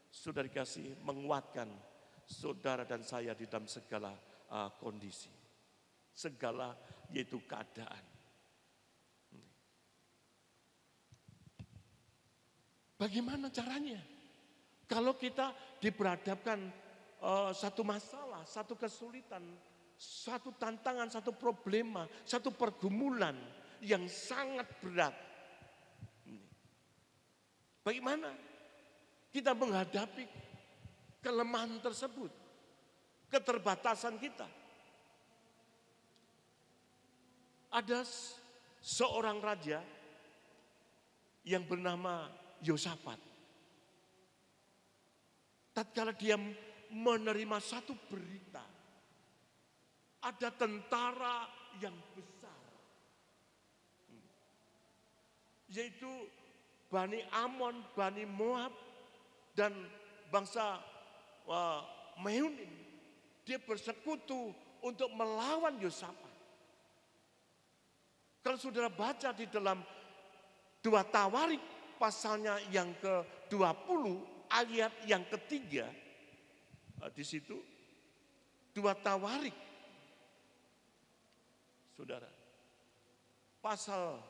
sudah dikasih menguatkan saudara dan saya di dalam segala kondisi, segala yaitu keadaan. Bagaimana caranya? Kalau kita diperhadapkan satu masalah, satu kesulitan, satu tantangan, satu problema, satu pergumulan yang sangat berat. Bagaimana kita menghadapi kelemahan tersebut, keterbatasan kita? Ada seorang raja yang bernama Yosafat. Tatkala dia menerima satu berita, ada tentara yang besar yaitu Bani Amon, Bani Moab, dan bangsa Meunim. Dia bersekutu untuk melawan Yosafat. Kalau saudara baca di dalam 2 Tawarik pasalnya yang ke-20 ayat yang ketiga, di situ 2 Tawarik, saudara, pasal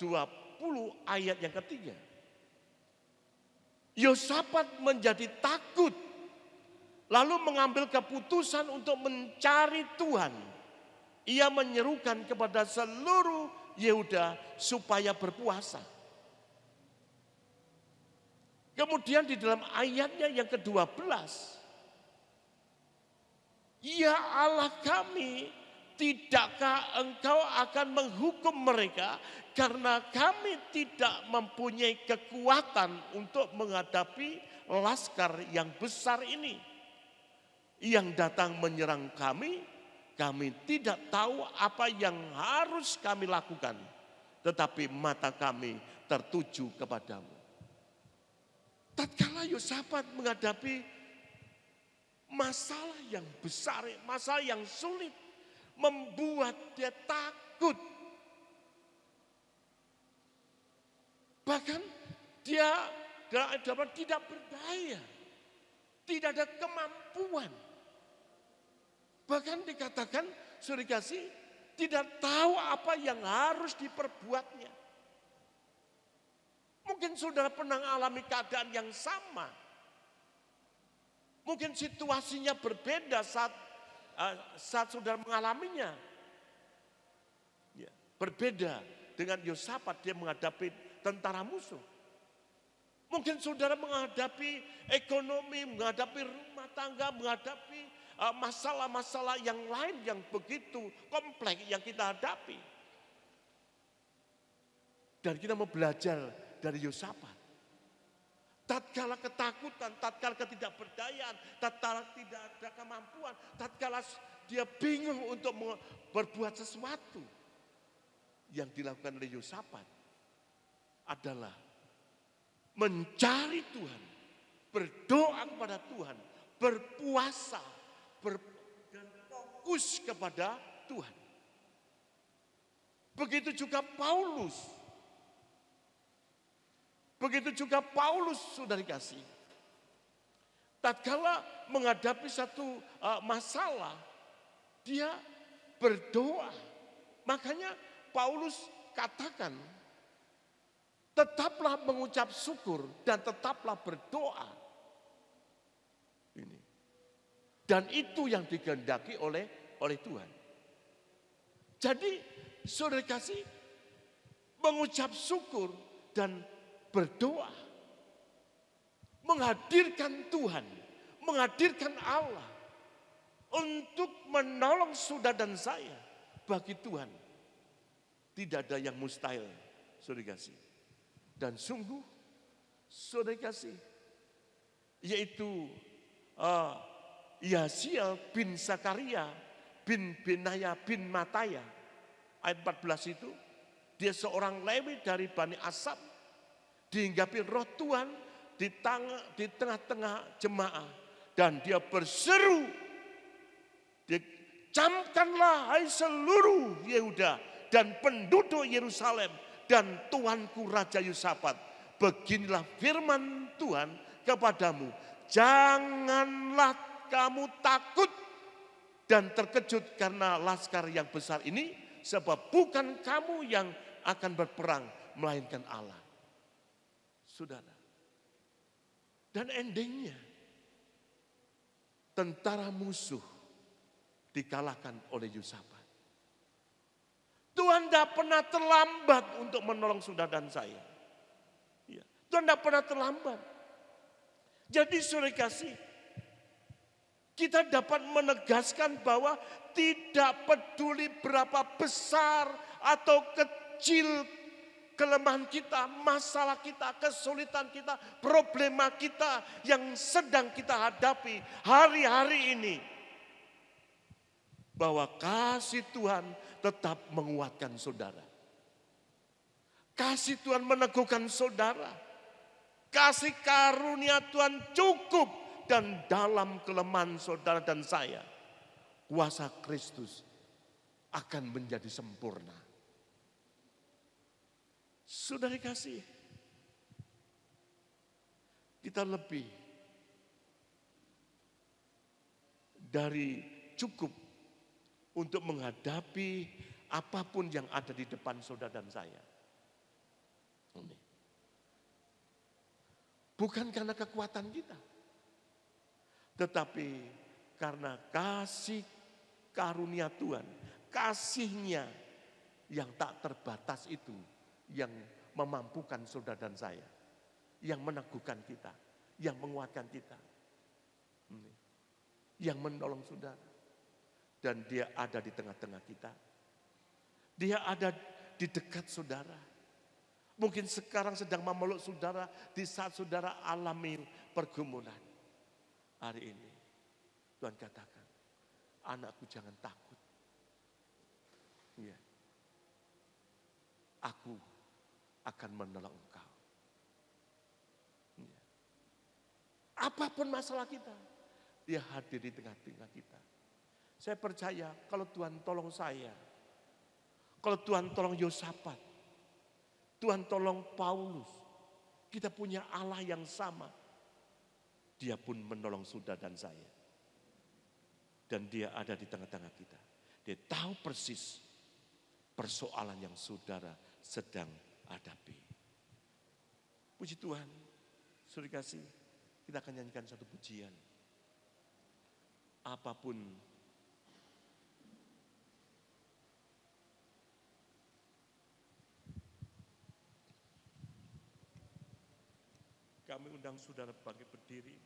20 ayat yang ketiga. Yosafat menjadi takut, lalu mengambil keputusan untuk mencari Tuhan. Ia menyerukan kepada seluruh Yehuda supaya berpuasa. Kemudian di dalam ayatnya yang ke-12, ya Allah kami, tidakkah engkau akan menghukum mereka karena kami tidak mempunyai kekuatan untuk menghadapi laskar yang besar ini yang datang menyerang kami. Kami tidak tahu apa yang harus kami lakukan, tetapi mata kami tertuju kepadamu. Tatkala Yosafat menghadapi masalah yang besar, masalah yang sulit, membuat dia takut. Bahkan dia dapat tidak berdaya, tidak ada kemampuan. Bahkan dikatakan saudara kasih tidak tahu apa yang harus diperbuatnya. Mungkin saudara pernah mengalami keadaan yang sama. Mungkin situasinya berbeda saat saudara mengalaminya. Ya, berbeda dengan Yosafat, dia menghadapi tentara musuh. Mungkin saudara menghadapi ekonomi, menghadapi rumah tangga, menghadapi masalah-masalah yang lain yang begitu kompleks yang kita hadapi. Dan kita mau belajar dari Yosafat. Tatkala ketakutan, tatkala ketidakberdayaan, tatkala tidak ada kemampuan, tatkala dia bingung untuk berbuat sesuatu, yang dilakukan oleh Yosafat adalah mencari Tuhan, berdoa kepada Tuhan, berpuasa, dan fokus kepada Tuhan. Begitu juga Paulus. Begitu juga Paulus, saudara kasih. Tatkala menghadapi satu masalah, dia berdoa. Makanya Paulus katakan, tetaplah mengucap syukur dan tetaplah berdoa. Ini. Dan itu yang dikehendaki oleh Tuhan. Jadi saudara kasih, mengucap syukur dan berdoa, menghadirkan Tuhan, menghadirkan Allah untuk menolong saudara dan saya. Bagi Tuhan tidak ada yang mustahil, saudara kasih. Dan sungguh, saudara kasih, yaitu Yahziel bin Zakaria bin Benaya bin Mataya. Ayat 14 itu, dia seorang Lewi dari Bani Asaf, dihinggapi roh Tuhan di tengah-tengah jemaah. Dan dia berseru, camkanlah hai seluruh Yehuda dan penduduk Yerusalem dan Tuanku Raja Yosafat. Beginilah firman Tuhan kepadamu, janganlah kamu takut dan terkejut karena laskar yang besar ini, sebab bukan kamu yang akan berperang, melainkan Allah. Saudara. Dan endingnya, tentara musuh dikalahkan oleh Yosafat. Tuhan tidak pernah terlambat untuk menolong saudara dan saya. Ya, Tuhan tidak pernah terlambat. Jadi saudara kasih, kita dapat menegaskan bahwa tidak peduli berapa besar atau kecil kelemahan kita, masalah kita, kesulitan kita, problema kita yang sedang kita hadapi hari-hari ini. Bahwa kasih Tuhan tetap menguatkan saudara. Kasih Tuhan meneguhkan saudara. Kasih karunia Tuhan cukup, dan dalam kelemahan saudara dan saya, kuasa Kristus akan menjadi sempurna. Saudara kasih, kita lebih dari cukup untuk menghadapi apapun yang ada di depan saudara dan saya. Bukan karena kekuatan kita, tetapi karena kasih karunia Tuhan, kasih-Nya yang tak terbatas itu, yang memampukan saudara dan saya, yang meneguhkan kita, yang menguatkan kita, yang menolong saudara. Dan Dia ada di tengah-tengah kita. Dia ada di dekat saudara. Mungkin sekarang sedang memeluk saudara di saat saudara alami pergumulan. Hari ini Tuhan katakan, anakku jangan takut. Ya. Aku akan menolong engkau. Ya. Apapun masalah kita, Dia hadir di tengah-tengah kita. Saya percaya kalau Tuhan tolong saya, kalau Tuhan tolong Yosafat, Tuhan tolong Paulus, kita punya Allah yang sama. Dia pun menolong saudara dan saya. Dan Dia ada di tengah-tengah kita. Dia tahu persis persoalan yang saudara sedang hadapi. Puji Tuhan, saudara kasih, kita akan nyanyikan satu pujian. Apapun kami undang saudara bangkit berdiri.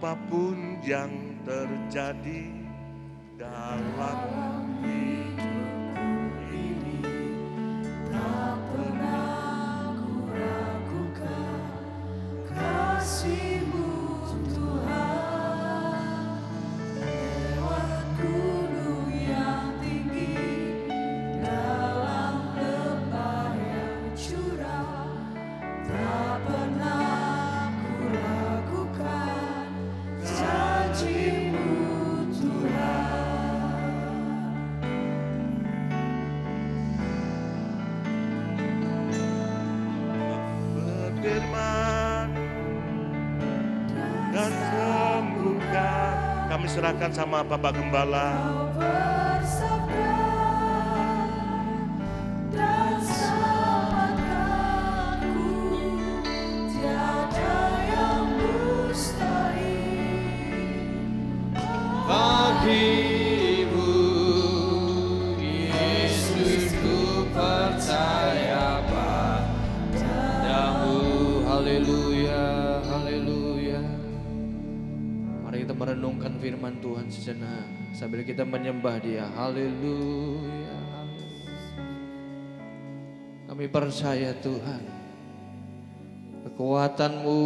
Apapun yang terjadi dalam hidupku ini, tak pernah ku ragukan kasih-Mu Tuhan. Lewat gunung yang tinggi, dalam lembah yang curam, tak pernah janji-Mu Tuhan. Berfirman dan sembuhkan. Kami serahkan sama Bapak Gembala. Bagimu Yesus ku percaya padamu. Haleluya, haleluya. Mari kita merenungkan firman Tuhan sejenak sambil kita menyembah Dia. Haleluya, haleluya. Kami percaya Tuhan, kekuatan-Mu,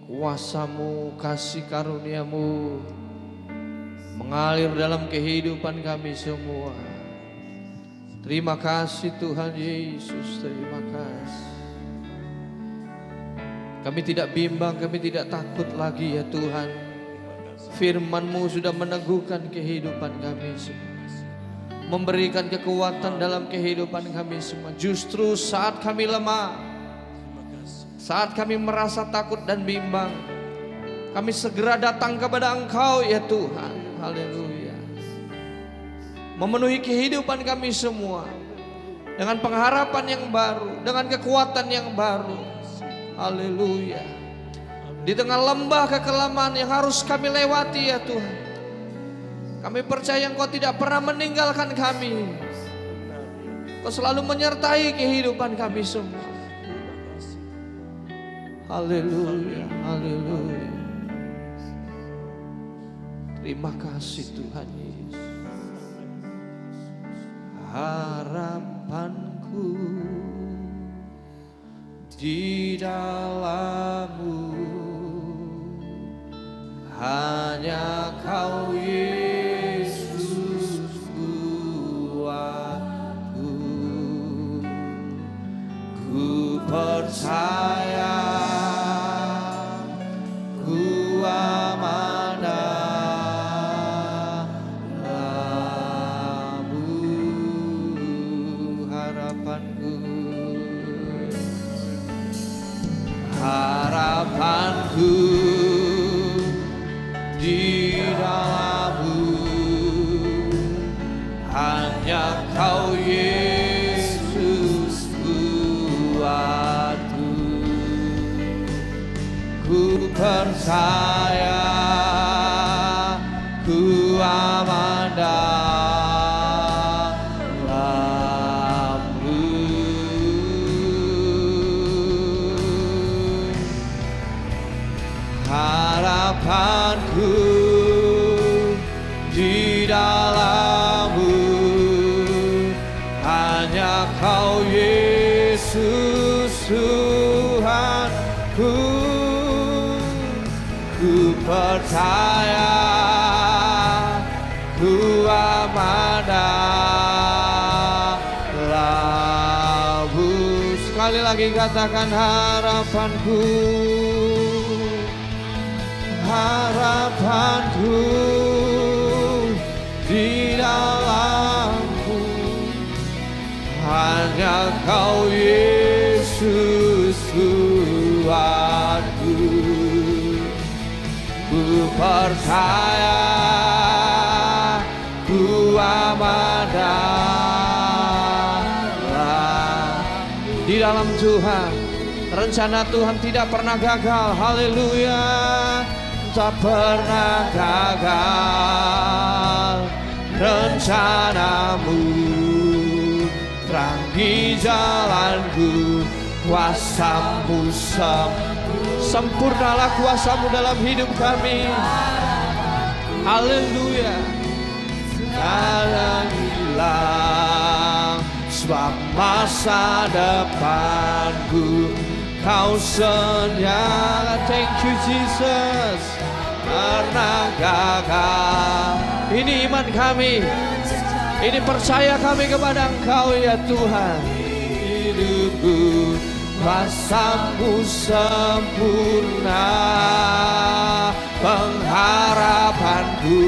kuasa-Mu, kasih karunia-Mu mengalir dalam kehidupan kami semua. Terima kasih Tuhan Yesus, terima kasih. Kami tidak bimbang, kami tidak takut lagi ya Tuhan. Firman-Mu sudah meneguhkan kehidupan kami semua, memberikan kekuatan dalam kehidupan kami semua. Justru saat kami lemah, saat kami merasa takut dan bimbang, kami segera datang kepada Engkau ya Tuhan. Haleluya. Memenuhi kehidupan kami semua dengan pengharapan yang baru, dengan kekuatan yang baru. Haleluya. Di tengah lembah kekelaman yang harus kami lewati ya Tuhan, kami percaya Engkau tidak pernah meninggalkan kami. Engkau selalu menyertai kehidupan kami semua. Haleluya, haleluya. Terima kasih Tuhan Yesus. Harapanku di dalam-Mu, hanya Kau Yesus kuatku. Ku percaya, ku aman dalam-Mu. Harapanku di dalam-Mu, hanya Kau Yesus kuatku. Ku percaya, ku aman dalam-Mu. Harapanku di dalam-Mu, hanya Kau Yesus Tuhanku. Ku percaya, ku aman dalam-Mu. Sekali lagi katakan harapanku. Harapanku di dalam-Mu, hanya Kau Yesus Tuhanku. Ku percaya, ku aman di dalam Tuhan. Rencana Tuhan tidak pernah gagal. Haleluya. Tak pernah gagal rencana-Mu, terangi jalanku, kuasa-Mu sempurnalah kuasa-Mu dalam hidup kami. Haleluya. Jangan hilang, sebab masa depanku Kau senyala. Thank you Jesus. Pernah gagal. Ini iman kami, ini percaya kami kepada Engkau ya Tuhan. Hidupku kuasa-Mu sempurna, pengharapanku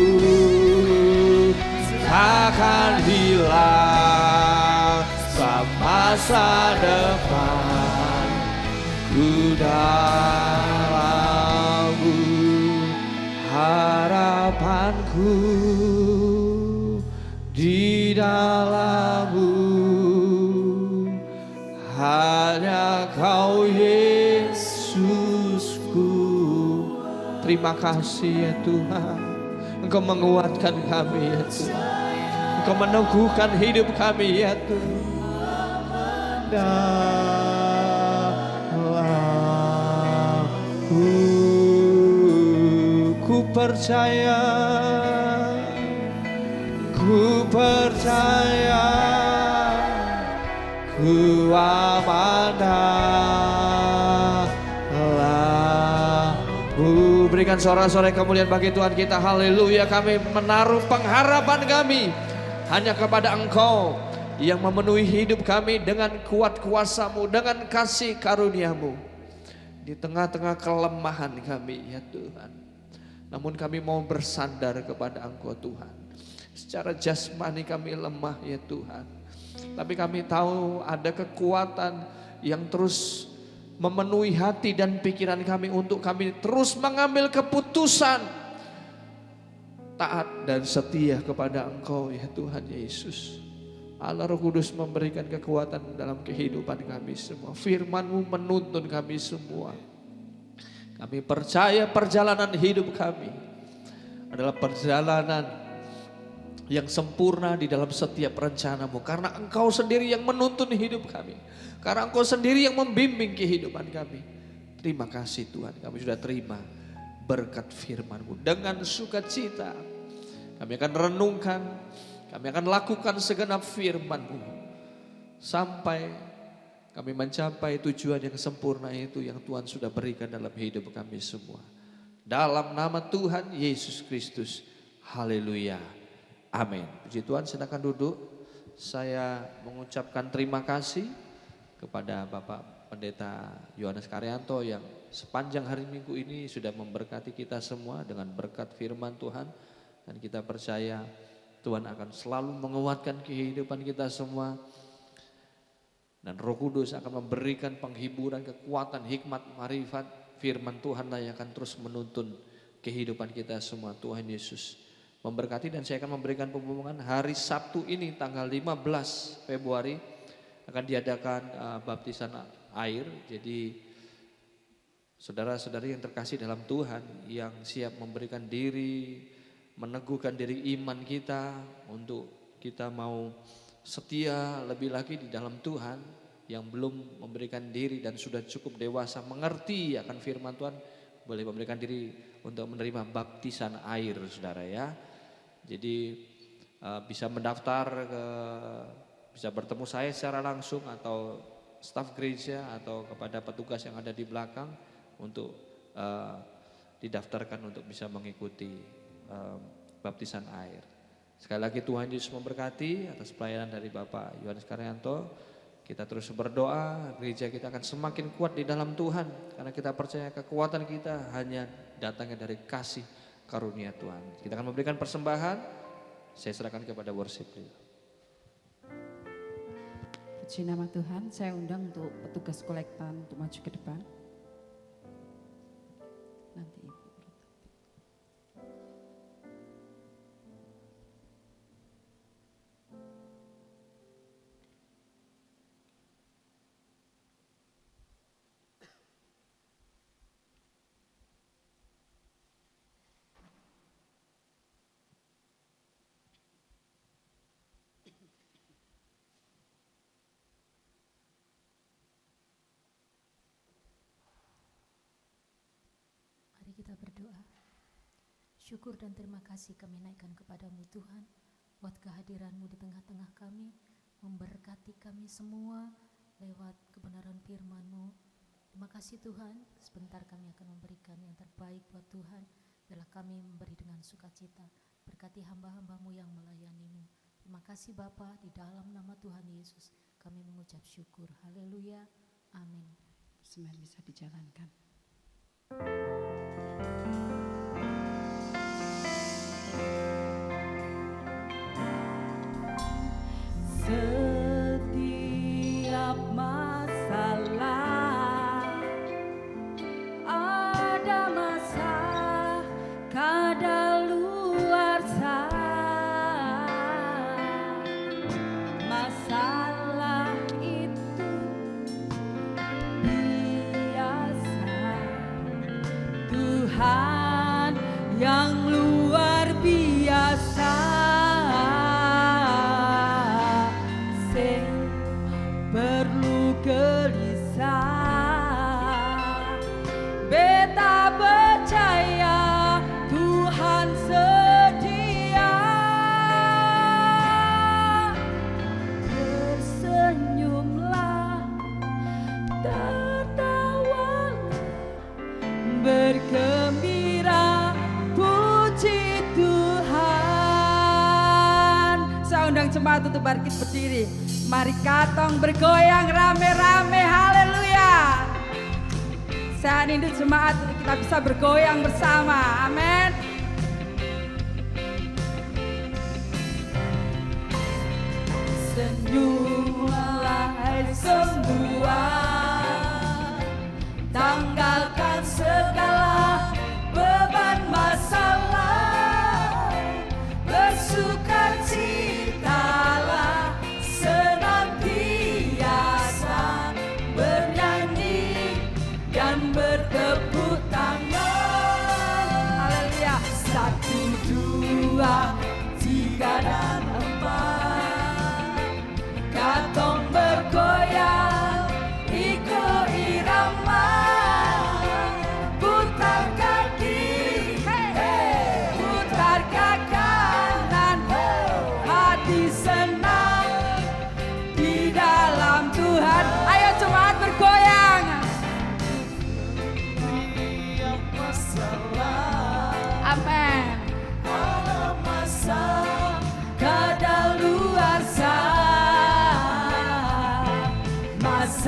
takkan hilang, sebab masa depan ku dalam-Mu. Harapanku di dalam-Mu, hanya Kau Yesusku. Terima kasih ya Tuhan, Engkau menguatkan kami ya Tuhan, Engkau meneguhkan hidup kami ya Tuhan. Ku percaya, ku percaya, ku aman dalam-Mu. Berikan sorak-sorai kemuliaan bagi Tuhan kita. Haleluya. Kami menaruh pengharapan kami hanya kepada Engkau yang memenuhi hidup kami dengan kuat kuasa-Mu, dengan kasih karunia-Mu di tengah-tengah kelemahan kami ya Tuhan. Namun kami mau bersandar kepada Engkau Tuhan. Secara jasmani kami lemah ya Tuhan, tapi kami tahu ada kekuatan yang terus memenuhi hati dan pikiran kami untuk kami terus mengambil keputusan taat dan setia kepada Engkau ya Tuhan Yesus. Allah Roh Kudus memberikan kekuatan dalam kehidupan kami semua. Firman-Mu menuntun kami semua. Kami percaya perjalanan hidup kami adalah perjalanan yang sempurna di dalam setiap rencana-Mu. Karena Engkau sendiri yang menuntun hidup kami. Karena Engkau sendiri yang membimbing kehidupan kami. Terima kasih Tuhan, kami sudah terima berkat firman-Mu. Dengan sukacita kami akan renungkan, kami akan lakukan segenap firman-Mu sampai kami mencapai tujuan yang sempurna itu yang Tuhan sudah berikan dalam hidup kami semua. Dalam nama Tuhan Yesus Kristus. Haleluya. Amin. Puji Tuhan, silakan duduk. Saya mengucapkan terima kasih kepada Bapak Pendeta Yohanes Karyanto yang sepanjang hari Minggu ini sudah memberkati kita semua dengan berkat firman Tuhan. Dan kita percaya Tuhan akan selalu menguatkan kehidupan kita semua. Dan Roh Kudus akan memberikan penghiburan, kekuatan, hikmat, marifat. Firman Tuhanlah yang akan terus menuntun kehidupan kita semua. Tuhan Yesus memberkati, dan saya akan memberikan pengumuman hari Sabtu ini tanggal 15 Februari akan diadakan baptisan air. Jadi saudara-saudari yang terkasih dalam Tuhan yang siap memberikan diri, meneguhkan diri iman kita untuk kita mau setia lebih lagi di dalam Tuhan, yang belum memberikan diri dan sudah cukup dewasa mengerti akan firman Tuhan, boleh memberikan diri untuk menerima baptisan air, saudara ya. Jadi bisa mendaftar bisa bertemu saya secara langsung atau staf gereja atau kepada petugas yang ada di belakang untuk didaftarkan untuk bisa mengikuti baptisan air. Sekali lagi Tuhan Yesus memberkati atas pelayanan dari Bapak Yohanes Karyanto. Kita terus berdoa, gereja kita akan semakin kuat di dalam Tuhan. Karena kita percaya kekuatan kita hanya datangnya dari kasih karunia Tuhan. Kita akan memberikan persembahan, saya serahkan kepada worship. Puji nama Tuhan, saya undang untuk petugas kolektan untuk maju ke depan. Nanti Ibu. Kita berdoa. Syukur dan terima kasih kami naikkan kepadamu Tuhan, buat kehadiranmu di tengah-tengah kami, memberkati kami semua lewat kebenaran firman-Mu. Terima kasih Tuhan, sebentar kami akan memberikan yang terbaik buat Tuhan, biarlah kami memberi dengan sukacita. Berkati hamba-hamba-Mu yang melayani-Mu. Terima kasih Bapa, di dalam nama Tuhan Yesus kami mengucap syukur. Haleluya. Amin. Semua bisa dijalankan. Setiap masalah ada masa kadaluarsa. Masalah itu biasa. Tuhan yang luar biasa, perlu gelisah. Beta percaya Tuhan sedia. Tersenyumlah, tertawalah, bergembira, puji Tuhan. Saya undang jemaat untuk bangkit berdiri. Mari katong bergoyang rame-rame, haleluya. Saya rindu jemaat untuk kita bisa bergoyang bersama, amin. Senyumlah semua, tanggalkan segala beban masalah, bersukacitalah senantiasa, bernyanyi dan bertepuk tangan. Haleluya. 1, 2, 3 dan 4. Katong bergoyang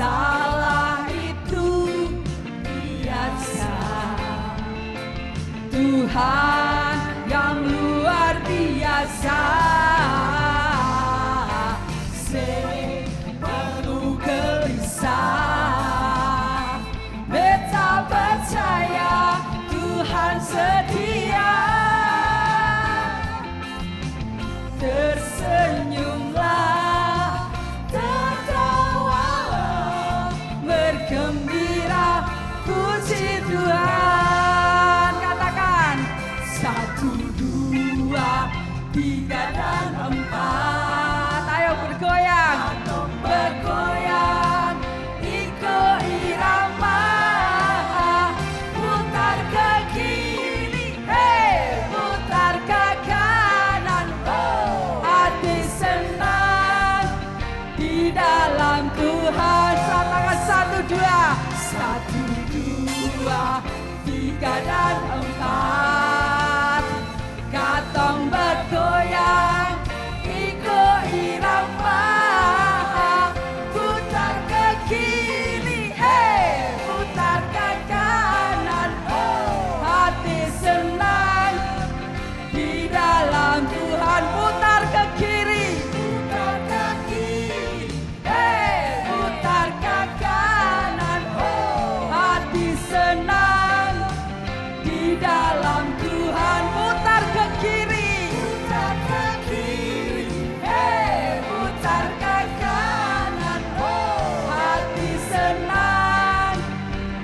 masalah itu biasa. Tuhan yang luar biasa, sing perlu gelisah, beta percaya Tuhan setia. Tersenyumlah, tertawalah, bergembira, puji Tuhan. Katakan 1, 2, 3 dan 4. Ayo bergoyang, bergoyang, ikut irama, putar ke kiri, putar ke kanan. Hati senang di dalam Tuhan. Katakan 1, 2, 1, 2, 3 dan 4. Katong bergoyang, ikut irama, putar ke kiri, putar ke kanan. Hati senang di dalam Tuhan. Putar ke kiri, putar ke kiri, putar ke kanan. Hati senang di dalam Tuhan. Putar ke kiri, putar ke kiri, putar ke kanan. Hati senang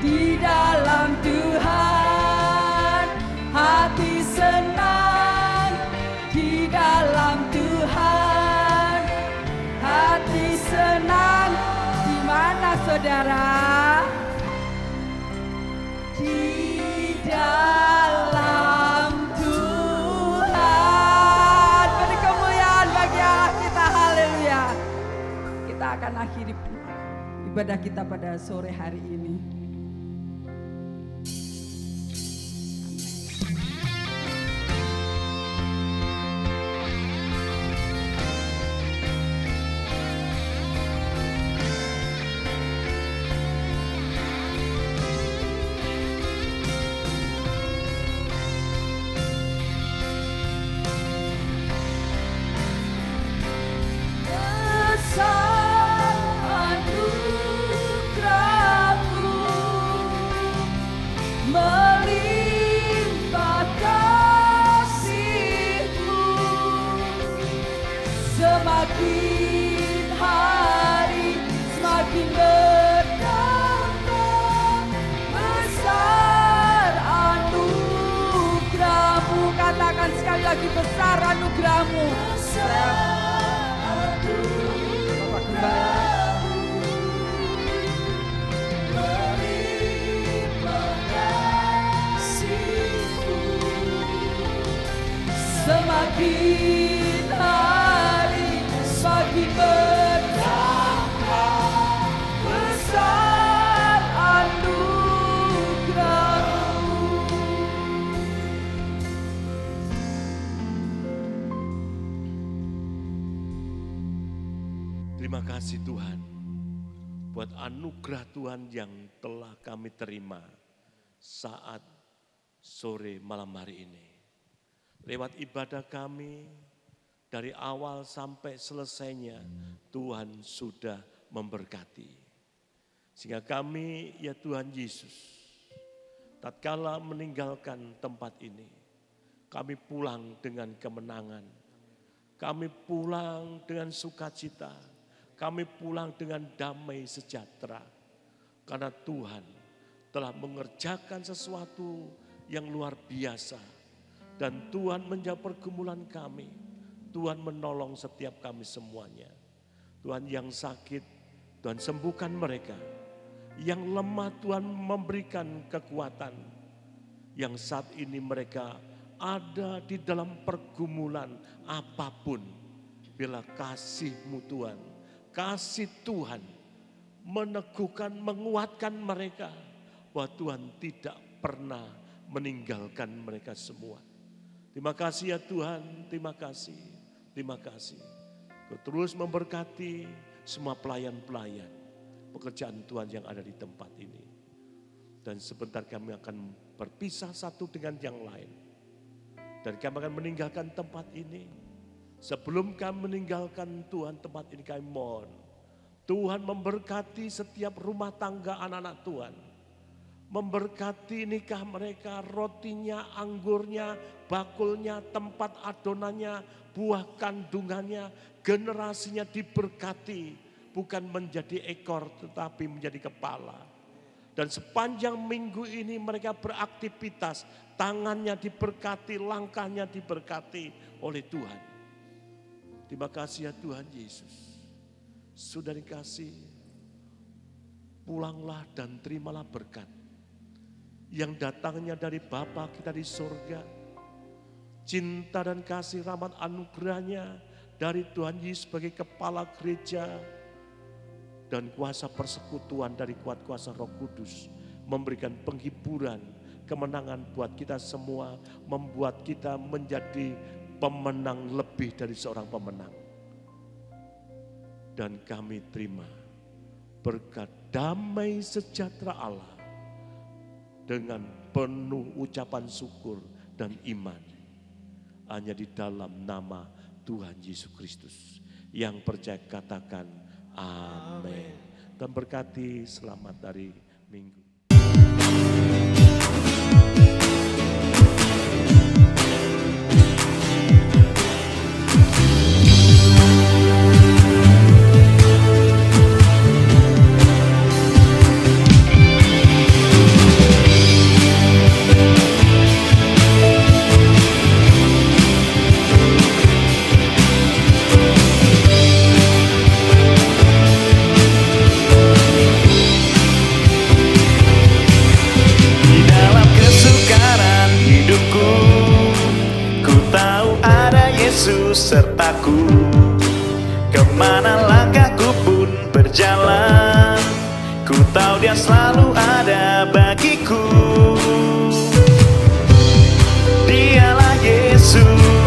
di dalam Tuhan. Hati senang di dalam Tuhan. Hati senang di mana saudara? Di dalam Tuhan. Beri kemuliaan bagi Allah kita, haleluya. Kita akan akhiri ibadah kita pada sore hari ini. Besar anugerah-Mu, melimpah kasih-Mu, semakin hari semakin bertambah. Besar anugerah-Mu, katakan sekali lagi, besar anugerah-Mu. Bapak kembali. Semakin hari semakin bertambah. Besar anugerah-Mu. Terima kasih Tuhan buat anugerah Tuhan yang telah kami terima saat sore malam hari ini. Lewat ibadah kami dari awal sampai selesainya Tuhan sudah memberkati. Sehingga kami ya Tuhan Yesus tatkala meninggalkan tempat ini kami pulang dengan kemenangan. Kami pulang dengan sukacita. Kami pulang dengan damai sejahtera. Karena Tuhan telah mengerjakan sesuatu yang luar biasa. Dan Tuhan menjawab pergumulan kami. Tuhan menolong setiap kami semuanya. Tuhan yang sakit, Tuhan sembuhkan mereka. Yang lemah Tuhan memberikan kekuatan. Yang saat ini mereka ada di dalam pergumulan apapun. Bila kasih-Mu Tuhan, kasih Tuhan meneguhkan, menguatkan mereka bahwa Tuhan tidak pernah meninggalkan mereka semua. Terima kasih ya Tuhan, terima kasih, terima kasih. Kau terus memberkati semua pelayan-pelayan pekerjaan Tuhan yang ada di tempat ini. Dan sebentar kami akan berpisah satu dengan yang lain. Dan kami akan meninggalkan tempat ini. Sebelum kami meninggalkan Tuhan tempat ini, kami mohon Tuhan memberkati setiap rumah tangga anak-anak Tuhan. Memberkati nikah mereka, rotinya, anggurnya, bakulnya, tempat adonannya, buah kandungannya, generasinya diberkati. Bukan menjadi ekor tetapi menjadi kepala. Dan sepanjang minggu ini mereka beraktivitas, tangannya diberkati, langkahnya diberkati oleh Tuhan. Terima kasih ya Tuhan Yesus. Sudah dikasih, pulanglah dan terimalah berkat yang datangnya dari Bapa kita di surga. Cinta dan kasih rahmat anugerahnya dari Tuhan Yesus sebagai kepala gereja. Dan kuasa persekutuan dari kuasa Roh Kudus memberikan penghiburan, kemenangan buat kita semua, membuat kita menjadi pemenang lebih dari seorang pemenang. Dan kami terima berkat damai sejahtera Allah dengan penuh ucapan syukur dan iman. Hanya di dalam nama Tuhan Yesus Kristus. Yang percaya katakan amin. Dan berkati selamat dari minggu. Sertaku, kemana langkahku pun berjalan, ku tahu Dia selalu ada bagiku. Dialah Yesus.